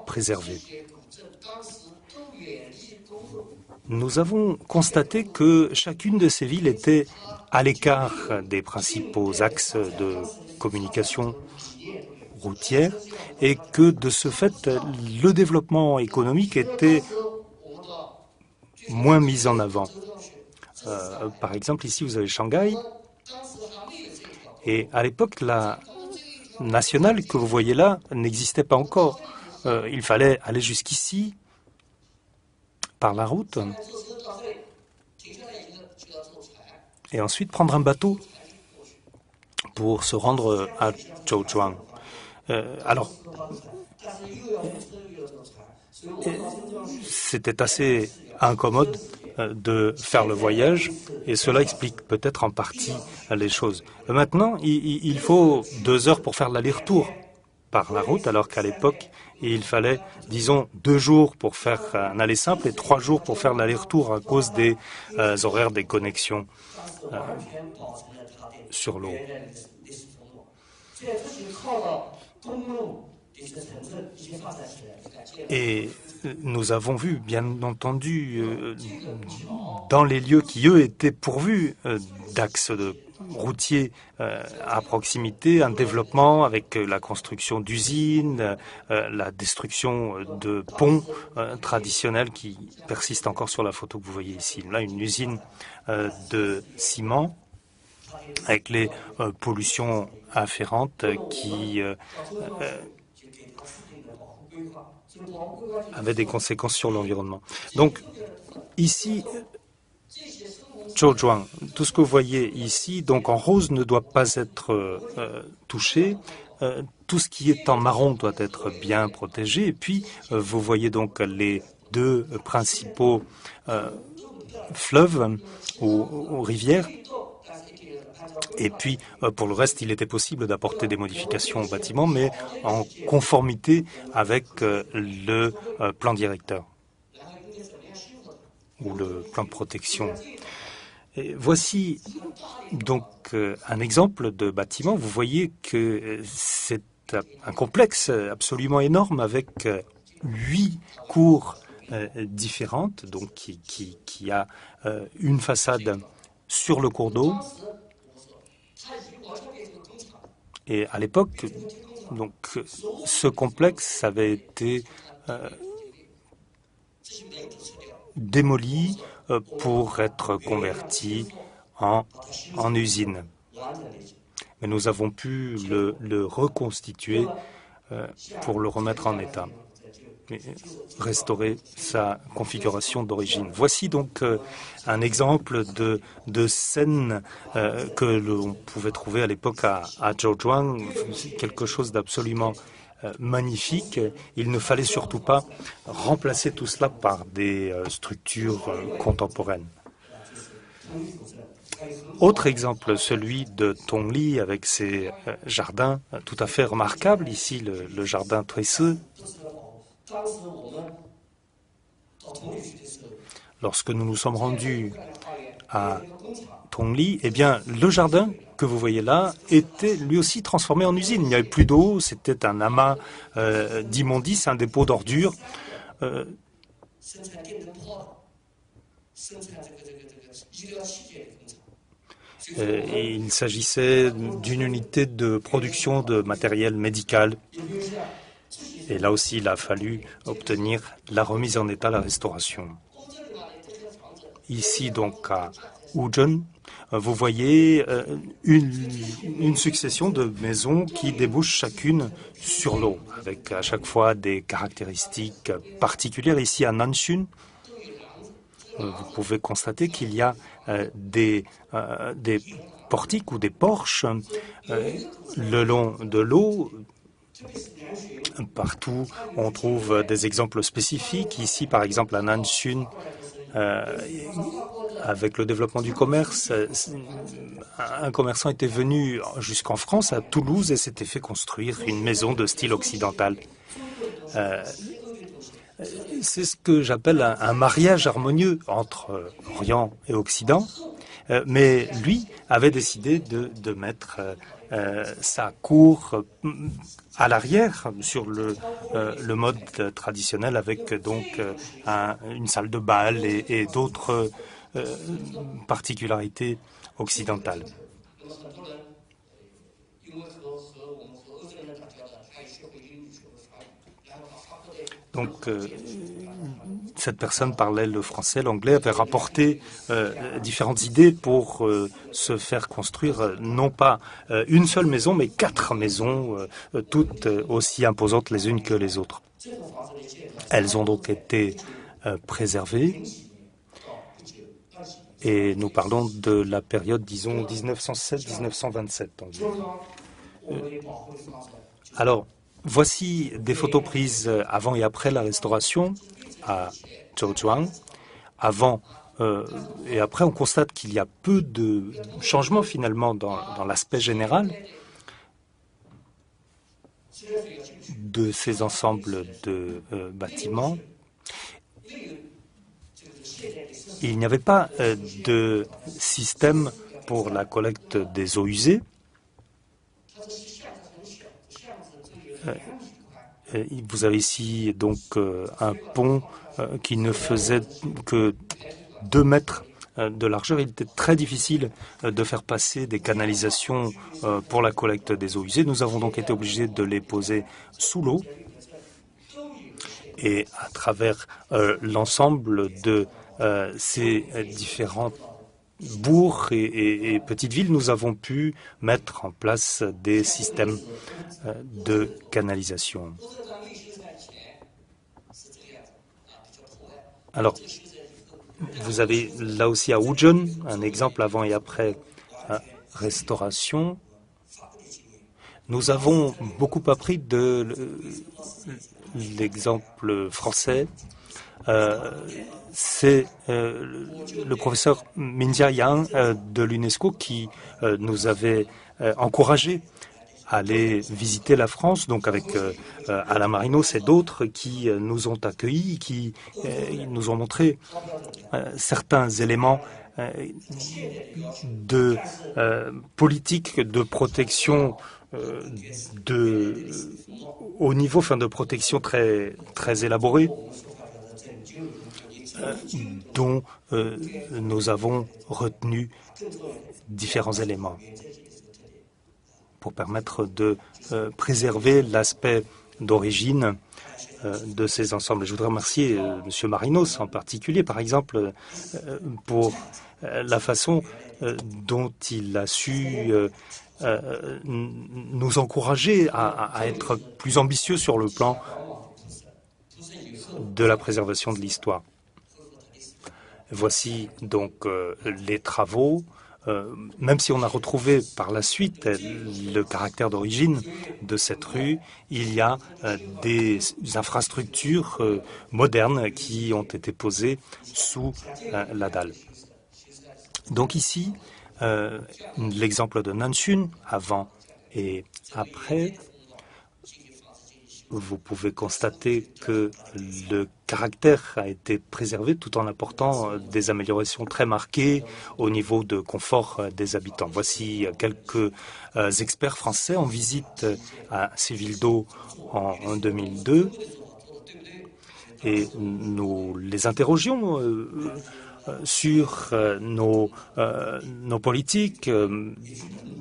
préservé. Nous avons constaté que chacune de ces villes était à l'écart des principaux axes de communication routière et que de ce fait, le développement économique était moins mis en avant. Par exemple, ici, vous avez Shanghai. Et à l'époque, la nationale que vous voyez là n'existait pas encore. il fallait aller jusqu'ici par la route et ensuite prendre un bateau pour se rendre à Zhouzhuang. Alors, c'était assez incommode de faire le voyage et cela explique peut-être en partie les choses. Maintenant, il faut 2 heures pour faire l'aller-retour par la route, alors qu'à l'époque, il fallait, disons, 2 jours pour faire un aller simple et 3 jours pour faire l'aller-retour à cause des horaires des connexions sur l'eau. Et nous avons vu, bien entendu, dans les lieux qui, eux, étaient pourvus d'axes routiers à proximité, un développement avec la construction d'usines, la destruction de ponts traditionnels qui persistent encore sur la photo que vous voyez ici. Là, une usine de ciment avec les pollutions afférentes qui avaient des conséquences sur l'environnement. Donc, ici, Zhouzhuang, tout ce que vous voyez ici, donc en rose, ne doit pas être touché. Tout ce qui est en marron doit être bien protégé. Et puis, vous voyez donc les 2 principaux fleuves ou rivières. Et puis, pour le reste, il était possible d'apporter des modifications au bâtiment, mais en conformité avec le plan directeur ou le plan de protection. Et voici donc un exemple de bâtiment. Vous voyez que c'est un complexe absolument énorme avec 8 cours différentes, donc qui a une façade sur le cours d'eau. Et à l'époque, donc, ce complexe avait été démoli pour être converti en usine. Mais nous avons pu le reconstituer pour le remettre en état, restaurer sa configuration d'origine. Voici donc un exemple de scène que l'on pouvait trouver à l'époque à Zhouzhuang, quelque chose d'absolument magnifique. Il ne fallait surtout pas remplacer tout cela par des structures contemporaines. Autre exemple, celui de Tongli avec ses jardins tout à fait remarquables. Ici, le jardin Tuisui. Lorsque nous nous sommes rendus à Tongli, eh bien, le jardin que vous voyez là était lui aussi transformé en usine. Il n'y avait plus d'eau, c'était un amas d'immondices, un dépôt d'ordures. Il s'agissait d'une unité de production de matériel médical. Et là aussi, il a fallu obtenir la remise en état, la restauration. Ici, donc, à Wuzhen, vous voyez une succession de maisons qui débouchent chacune sur l'eau, avec à chaque fois des caractéristiques particulières. Ici, à Nanxun, vous pouvez constater qu'il y a des portiques ou des porches le long de l'eau. Partout, on trouve des exemples spécifiques. Ici, par exemple, à Nanxun, avec le développement du commerce, un commerçant était venu jusqu'en France, à Toulouse, et s'était fait construire une maison de style occidental. C'est ce que j'appelle un mariage harmonieux entre Orient et Occident. Mais lui avait décidé de mettre sa cour à l'arrière sur le mode traditionnel avec donc une salle de bal et d'autres particularités occidentales. Donc, cette personne parlait le français, l'anglais, avait rapporté différentes idées pour se faire construire non pas une seule maison, mais 4 maisons, toutes aussi imposantes les unes que les autres. Elles ont donc été préservées. Et nous parlons de la période, disons, 1907-1927. Alors, voici des photos prises avant et après la restauration à Zhouzhuang. Avant et après, on constate qu'il y a peu de changements finalement dans l'aspect général de ces ensembles de bâtiments. Il n'y avait pas de système pour la collecte des eaux usées. Vous avez ici donc un pont qui ne faisait que 2 mètres de largeur. Il était très difficile de faire passer des canalisations pour la collecte des eaux usées. Nous avons donc été obligés de les poser sous l'eau. Et à travers l'ensemble de ces différents bourgs et petites villes, nous avons pu mettre en place des systèmes de canalisation. Alors, vous avez là aussi à Wuzhen un exemple avant et après restauration. Nous avons beaucoup appris de l'exemple français. C'est le professeur Minjia Yang de l'UNESCO qui nous avait encouragés à aller visiter la France, donc avec Alain Marinos et d'autres qui nous ont accueillis, qui nous ont montré certains éléments de politique de protection au niveau de protection très élaboré dont nous avons retenu différents éléments pour permettre de préserver l'aspect d'origine de ces ensembles. Je voudrais remercier M. Marinos en particulier, par exemple, pour la façon dont il a su nous encourager à être plus ambitieux sur le plan de la préservation de l'histoire. Voici donc les travaux. Même si on a retrouvé par la suite le caractère d'origine de cette rue, il y a des infrastructures modernes qui ont été posées sous la dalle. Donc ici, l'exemple de Nanshun, avant et après. Vous pouvez constater que le caractère a été préservé tout en apportant des améliorations très marquées au niveau de confort des habitants. Voici quelques experts français en visite à Séville-d'Eau en 2002 et nous les interrogions sur nos politiques.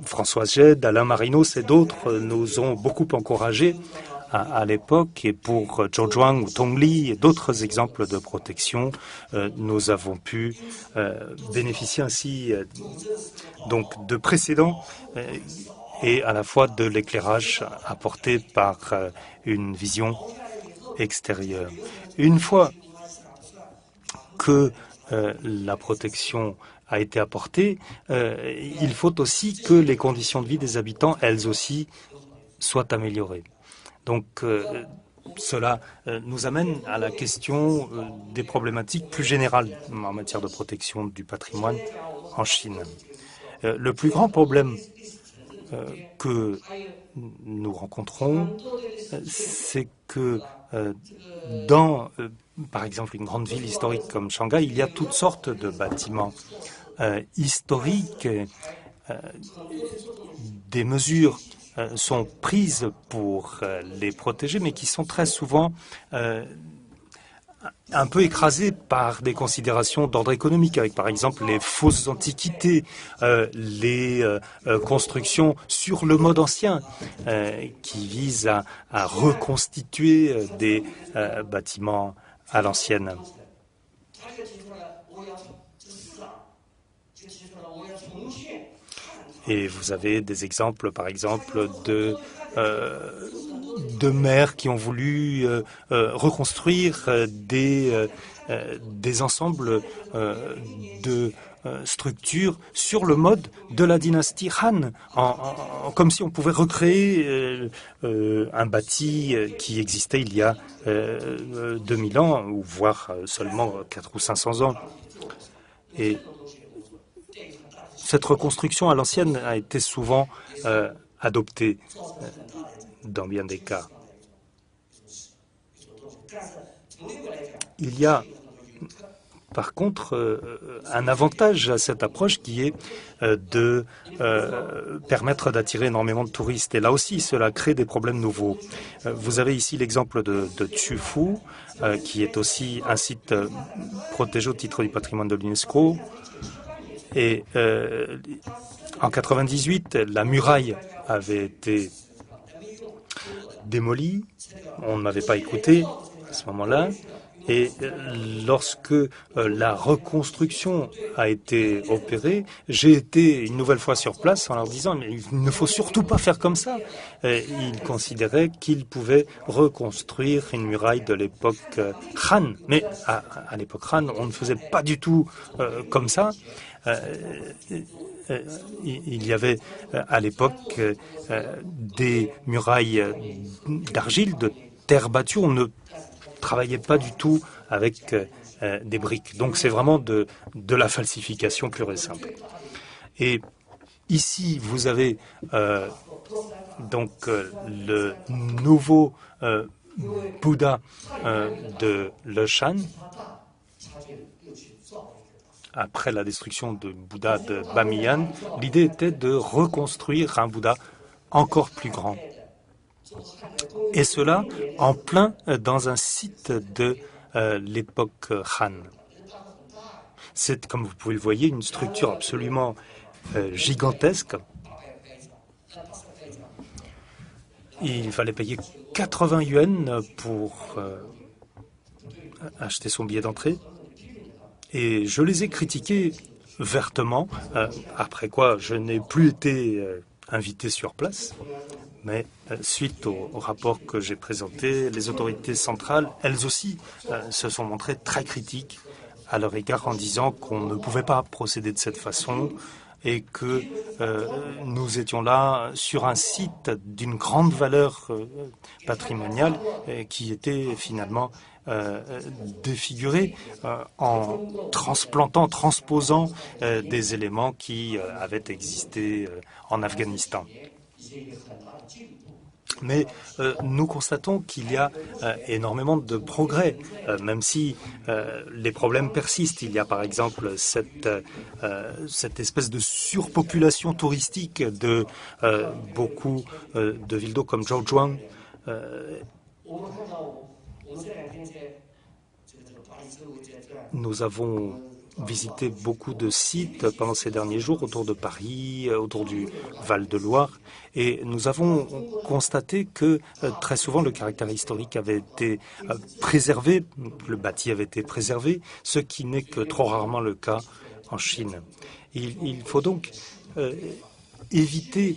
Françoise Gède, Alain Marinos et d'autres nous ont beaucoup encouragés à l'époque, et pour Zhouzhuang ou Tongli et d'autres exemples de protection, nous avons pu bénéficier ainsi donc de précédents et à la fois de l'éclairage apporté par une vision extérieure. Une fois que la protection a été apportée, il faut aussi que les conditions de vie des habitants, elles aussi, soient améliorées. Donc, cela nous amène à la question des problématiques plus générales en matière de protection du patrimoine en Chine. Le plus grand problème que nous rencontrons, c'est que dans, par exemple, une grande ville historique comme Shanghai, il y a toutes sortes de bâtiments historiques. Des mesures sont prises pour les protéger, mais qui sont très souvent un peu écrasées par des considérations d'ordre économique, avec par exemple les fausses antiquités, les constructions sur le mode ancien, qui visent à reconstituer des bâtiments à l'ancienne. Et vous avez des exemples, par exemple, de de maires qui ont voulu reconstruire des ensembles de structures sur le mode de la dynastie Han, comme si on pouvait recréer un bâti qui existait il y a 2000 ans, ou voire seulement 400 ou 500 ans. Et cette reconstruction à l'ancienne a été souvent adoptée dans bien des cas. Il y a par contre un avantage à cette approche qui est de permettre d'attirer énormément de touristes. Et là aussi, cela crée des problèmes nouveaux. Vous avez ici l'exemple de Chufu, qui est aussi un site protégé au titre du patrimoine de l'UNESCO. Et en 98, la muraille avait été démolie. On ne m'avait pas écouté à ce moment-là. Et lorsque la reconstruction a été opérée, j'ai été une nouvelle fois sur place en leur disant « mais il ne faut surtout pas faire comme ça ». Ils considéraient qu'ils pouvaient reconstruire une muraille de l'époque Han. Mais à l'époque Han, on ne faisait pas du tout comme ça. Il y avait à l'époque des murailles d'argile, de terre battue. On ne travaillait pas du tout avec des briques. Donc c'est vraiment de la falsification pure et simple. Et ici, vous avez donc le nouveau Bouddha de Leshan, après la destruction du Bouddha de Bamiyan. L'idée était de reconstruire un Bouddha encore plus grand. Et cela en plein dans un site de l'époque Han. C'est, comme vous pouvez le voir, une structure absolument gigantesque. Il fallait payer 80 yuan pour acheter son billet d'entrée. Et je les ai critiqués vertement, après quoi je n'ai plus été invité sur place. Mais suite au rapport que j'ai présenté, les autorités centrales, elles aussi, se sont montrées très critiques à leur égard en disant qu'on ne pouvait pas procéder de cette façon et que nous étions là sur un site d'une grande valeur patrimoniale qui était finalement défiguré en transposant des éléments qui avaient existé en Afghanistan. Mais nous constatons qu'il y a énormément de progrès, même si les problèmes persistent. Il y a par exemple cette espèce de surpopulation touristique de beaucoup de villes d'eau comme Zhouzhuang. Nous avons visité beaucoup de sites pendant ces derniers jours autour de Paris, autour du Val-de-Loire, et nous avons constaté que très souvent le caractère historique avait été préservé, le bâti avait été préservé, ce qui n'est que trop rarement le cas en Chine. Il faut donc éviter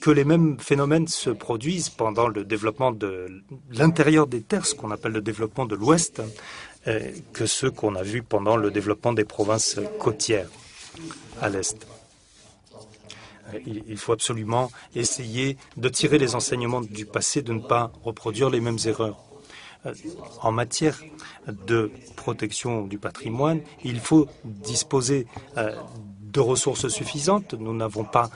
que les mêmes phénomènes se produisent pendant le développement de l'intérieur des terres, ce qu'on appelle le développement de l'Ouest, que ceux qu'on a vus pendant le développement des provinces côtières à l'Est. Il faut absolument essayer de tirer les enseignements du passé, de ne pas reproduire les mêmes erreurs. En matière de protection du patrimoine, il faut disposer de ressources suffisantes. Nous n'avons pas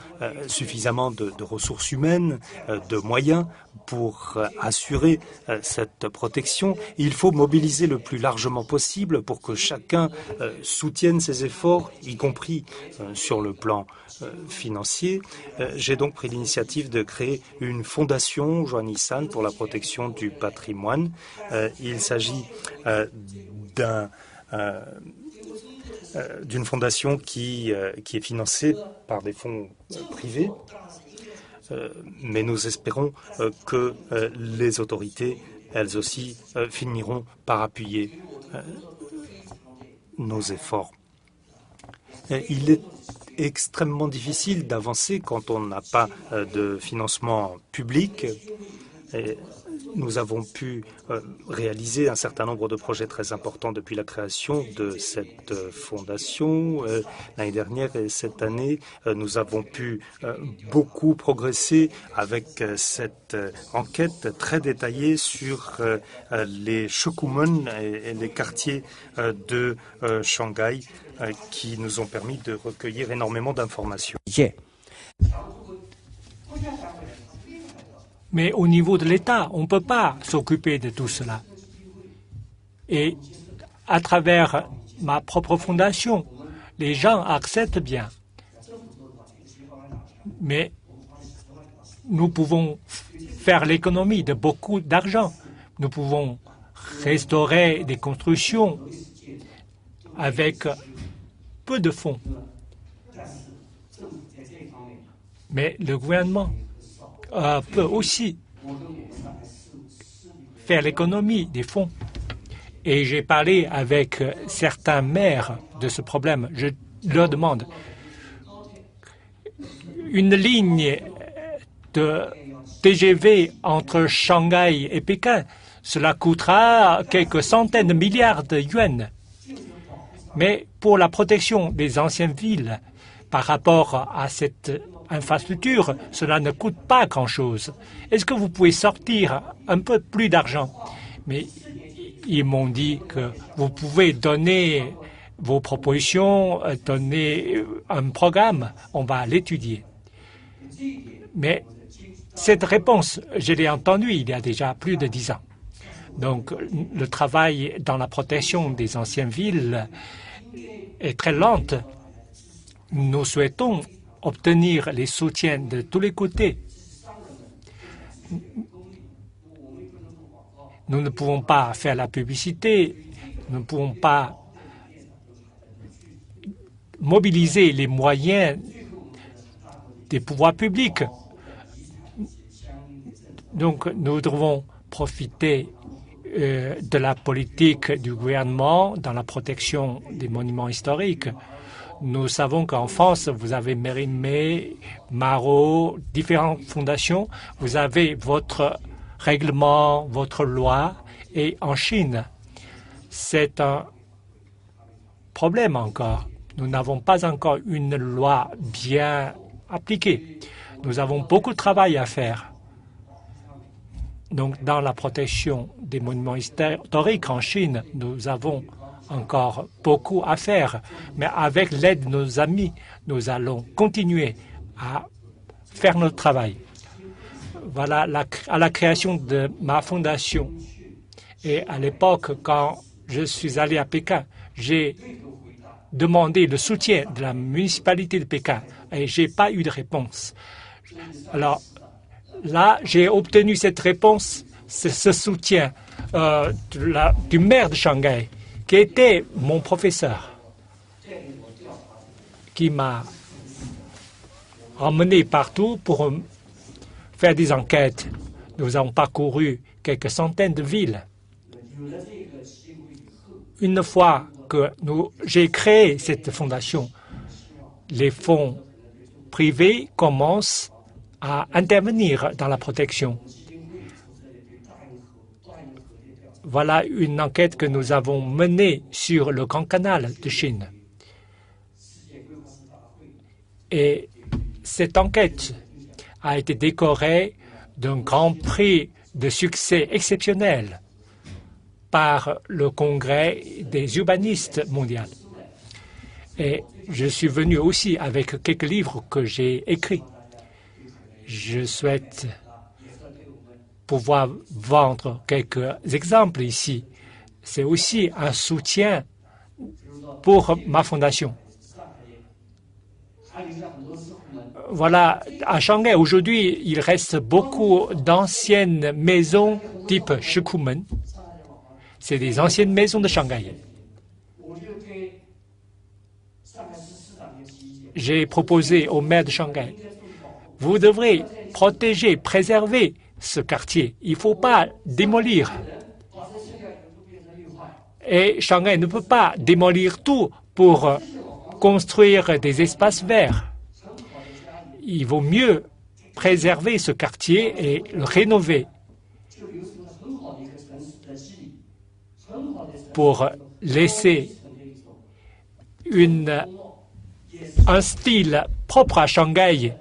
suffisamment de ressources humaines, de moyens pour assurer cette protection. Il faut mobiliser le plus largement possible pour que chacun soutienne ses efforts, y compris sur le plan financier. J'ai donc pris l'initiative de créer une fondation Joannissan pour la protection du patrimoine. Il s'agit d'une fondation qui est financée par des fonds privés, mais nous espérons que les autorités, elles aussi, finiront par appuyer nos efforts. Il est extrêmement difficile d'avancer quand on n'a pas de financement public. Et nous avons pu réaliser un certain nombre de projets très importants depuis la création de cette fondation. L'année dernière et cette année, nous avons pu beaucoup progresser avec cette enquête très détaillée sur les Shikumen et les quartiers de Shanghai qui nous ont permis de recueillir énormément d'informations. Mais au niveau de l'État, on ne peut pas s'occuper de tout cela. Et à travers ma propre fondation, les gens acceptent bien. Mais nous pouvons faire l'économie de beaucoup d'argent. Nous pouvons restaurer des constructions avec peu de fonds. Mais le gouvernement peut aussi faire l'économie des fonds. Et j'ai parlé avec certains maires de ce problème. Je leur demande une ligne de TGV entre Shanghai et Pékin. Cela coûtera quelques centaines de milliards de yuans. Mais pour la protection des anciennes villes, par rapport à cette infrastructure, cela ne coûte pas grand-chose. Est-ce que vous pouvez sortir un peu plus d'argent? Mais ils m'ont dit que vous pouvez donner vos propositions, donner un programme, on va l'étudier. Mais cette réponse, je l'ai entendue il y a déjà plus de 10 ans. Donc, le travail dans la protection des anciennes villes est très lent. Nous souhaitons obtenir les soutiens de tous les côtés. Nous ne pouvons pas faire la publicité, nous ne pouvons pas mobiliser les moyens des pouvoirs publics. Donc, nous devons profiter de la politique du gouvernement dans la protection des monuments historiques. Nous savons qu'en France, vous avez Mérimée, Marot, différentes fondations. Vous avez votre règlement, votre loi. Et en Chine, c'est un problème encore. Nous n'avons pas encore une loi bien appliquée. Nous avons beaucoup de travail à faire. Donc, dans la protection des monuments historiques en Chine, nous avons encore beaucoup à faire, mais avec l'aide de nos amis, nous allons continuer à faire notre travail. Voilà, à la création de ma fondation. Et à l'époque, quand je suis allé à Pékin, j'ai demandé le soutien de la municipalité de Pékin et je n'ai pas eu de réponse. Alors là, j'ai obtenu cette réponse, ce soutien du maire de Shanghai, qui était mon professeur, qui m'a emmené partout pour faire des enquêtes. Nous avons parcouru quelques centaines de villes. Une fois que j'ai créé cette fondation, les fonds privés commencent à intervenir dans la protection. Voilà une enquête que nous avons menée sur le Grand Canal de Chine. Et cette enquête a été décorée d'un grand prix de succès exceptionnel par le Congrès des urbanistes mondiaux. Et je suis venu aussi avec quelques livres que j'ai écrits. Je souhaite pouvoir vendre quelques exemples ici. C'est aussi un soutien pour ma fondation. Voilà, à Shanghai, aujourd'hui, il reste beaucoup d'anciennes maisons type Shikumen. C'est des anciennes maisons de Shanghai. J'ai proposé au maire de Shanghai, vous devrez protéger, préserver ce quartier. Il ne faut pas démolir. Et Shanghai ne peut pas démolir tout pour construire des espaces verts. Il vaut mieux préserver ce quartier et le rénover pour laisser un style propre à Shanghai,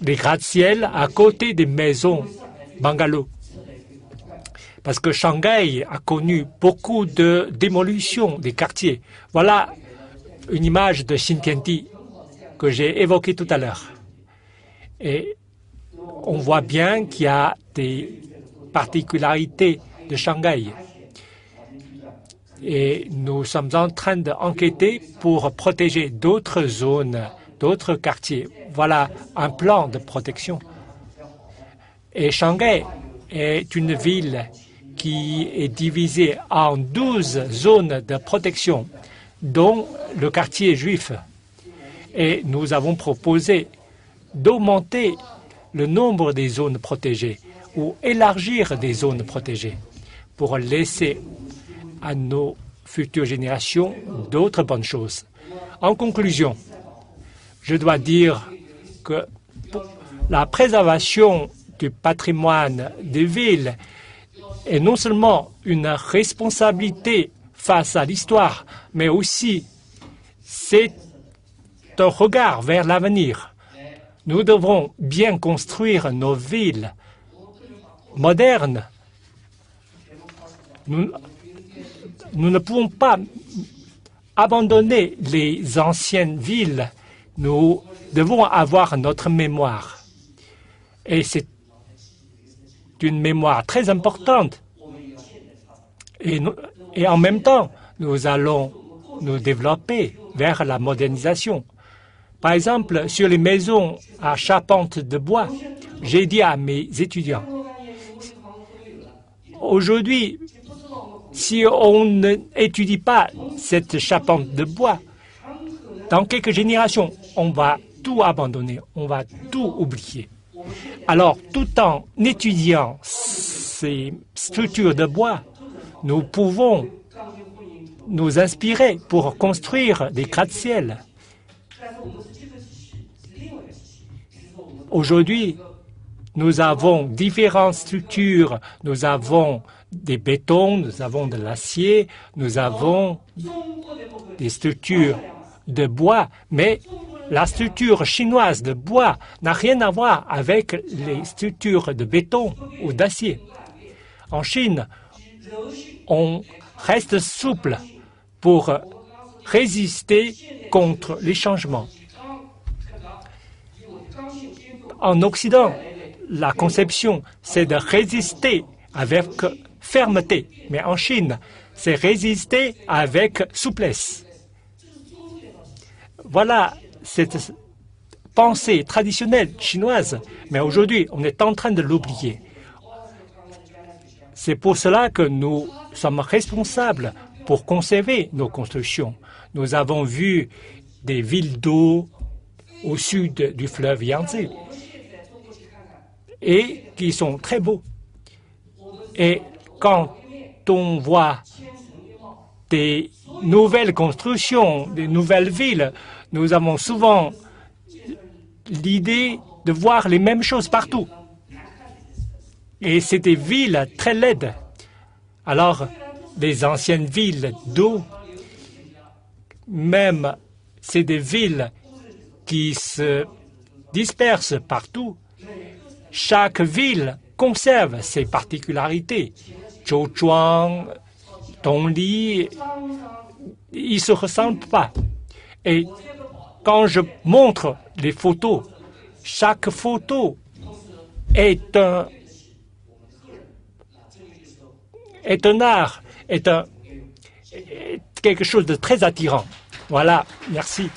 des gratte-ciel à côté des maisons bungalows. Parce que Shanghai a connu beaucoup de démolitions des quartiers. Voilà une image de Xintiandi que j'ai évoquée tout à l'heure. Et on voit bien qu'il y a des particularités de Shanghai. Et nous sommes en train d'enquêter pour protéger d'autres zones, d'autres quartiers. Voilà un plan de protection. Et Shanghai est une ville qui est divisée en 12 zones de protection, dont le quartier juif. Et nous avons proposé d'augmenter le nombre des zones protégées ou élargir des zones protégées pour laisser à nos futures générations d'autres bonnes choses. En conclusion, je dois dire que la préservation du patrimoine des villes est non seulement une responsabilité face à l'histoire, mais aussi c'est un regard vers l'avenir. Nous devrons bien construire nos villes modernes. Nous ne pouvons pas abandonner les anciennes villes. Nous devons avoir notre mémoire. Et c'est une mémoire très importante. Et en même temps, nous allons nous développer vers la modernisation. Par exemple, sur les maisons à charpente de bois, j'ai dit à mes étudiants, aujourd'hui, si on n'étudie pas cette charpente de bois, dans quelques générations, on va tout abandonner, on va tout oublier. Alors, tout en étudiant ces structures de bois, nous pouvons nous inspirer pour construire des gratte-ciel. Aujourd'hui, nous avons différentes structures. Nous avons des bétons, nous avons de l'acier, nous avons des structures de bois, mais la structure chinoise de bois n'a rien à voir avec les structures de béton ou d'acier. En Chine, on reste souple pour résister contre les changements. En Occident, la conception, c'est de résister avec fermeté. Mais en Chine, c'est résister avec souplesse. Voilà cette pensée traditionnelle chinoise. Mais aujourd'hui, on est en train de l'oublier. C'est pour cela que nous sommes responsables pour conserver nos constructions. Nous avons vu des villes d'eau au sud du fleuve Yangtze et qui sont très beaux. Et quand on voit des nouvelles constructions, des nouvelles villes, nous avons souvent l'idée de voir les mêmes choses partout. Et c'est des villes très laides. Alors, les anciennes villes d'eau, même c'est des villes qui se dispersent partout. Chaque ville conserve ses particularités. Zhouzhuang, Dongli, ils ne se ressemblent pas. Et quand je montre les photos, chaque photo est un art, est quelque chose de très attirant. Voilà, merci.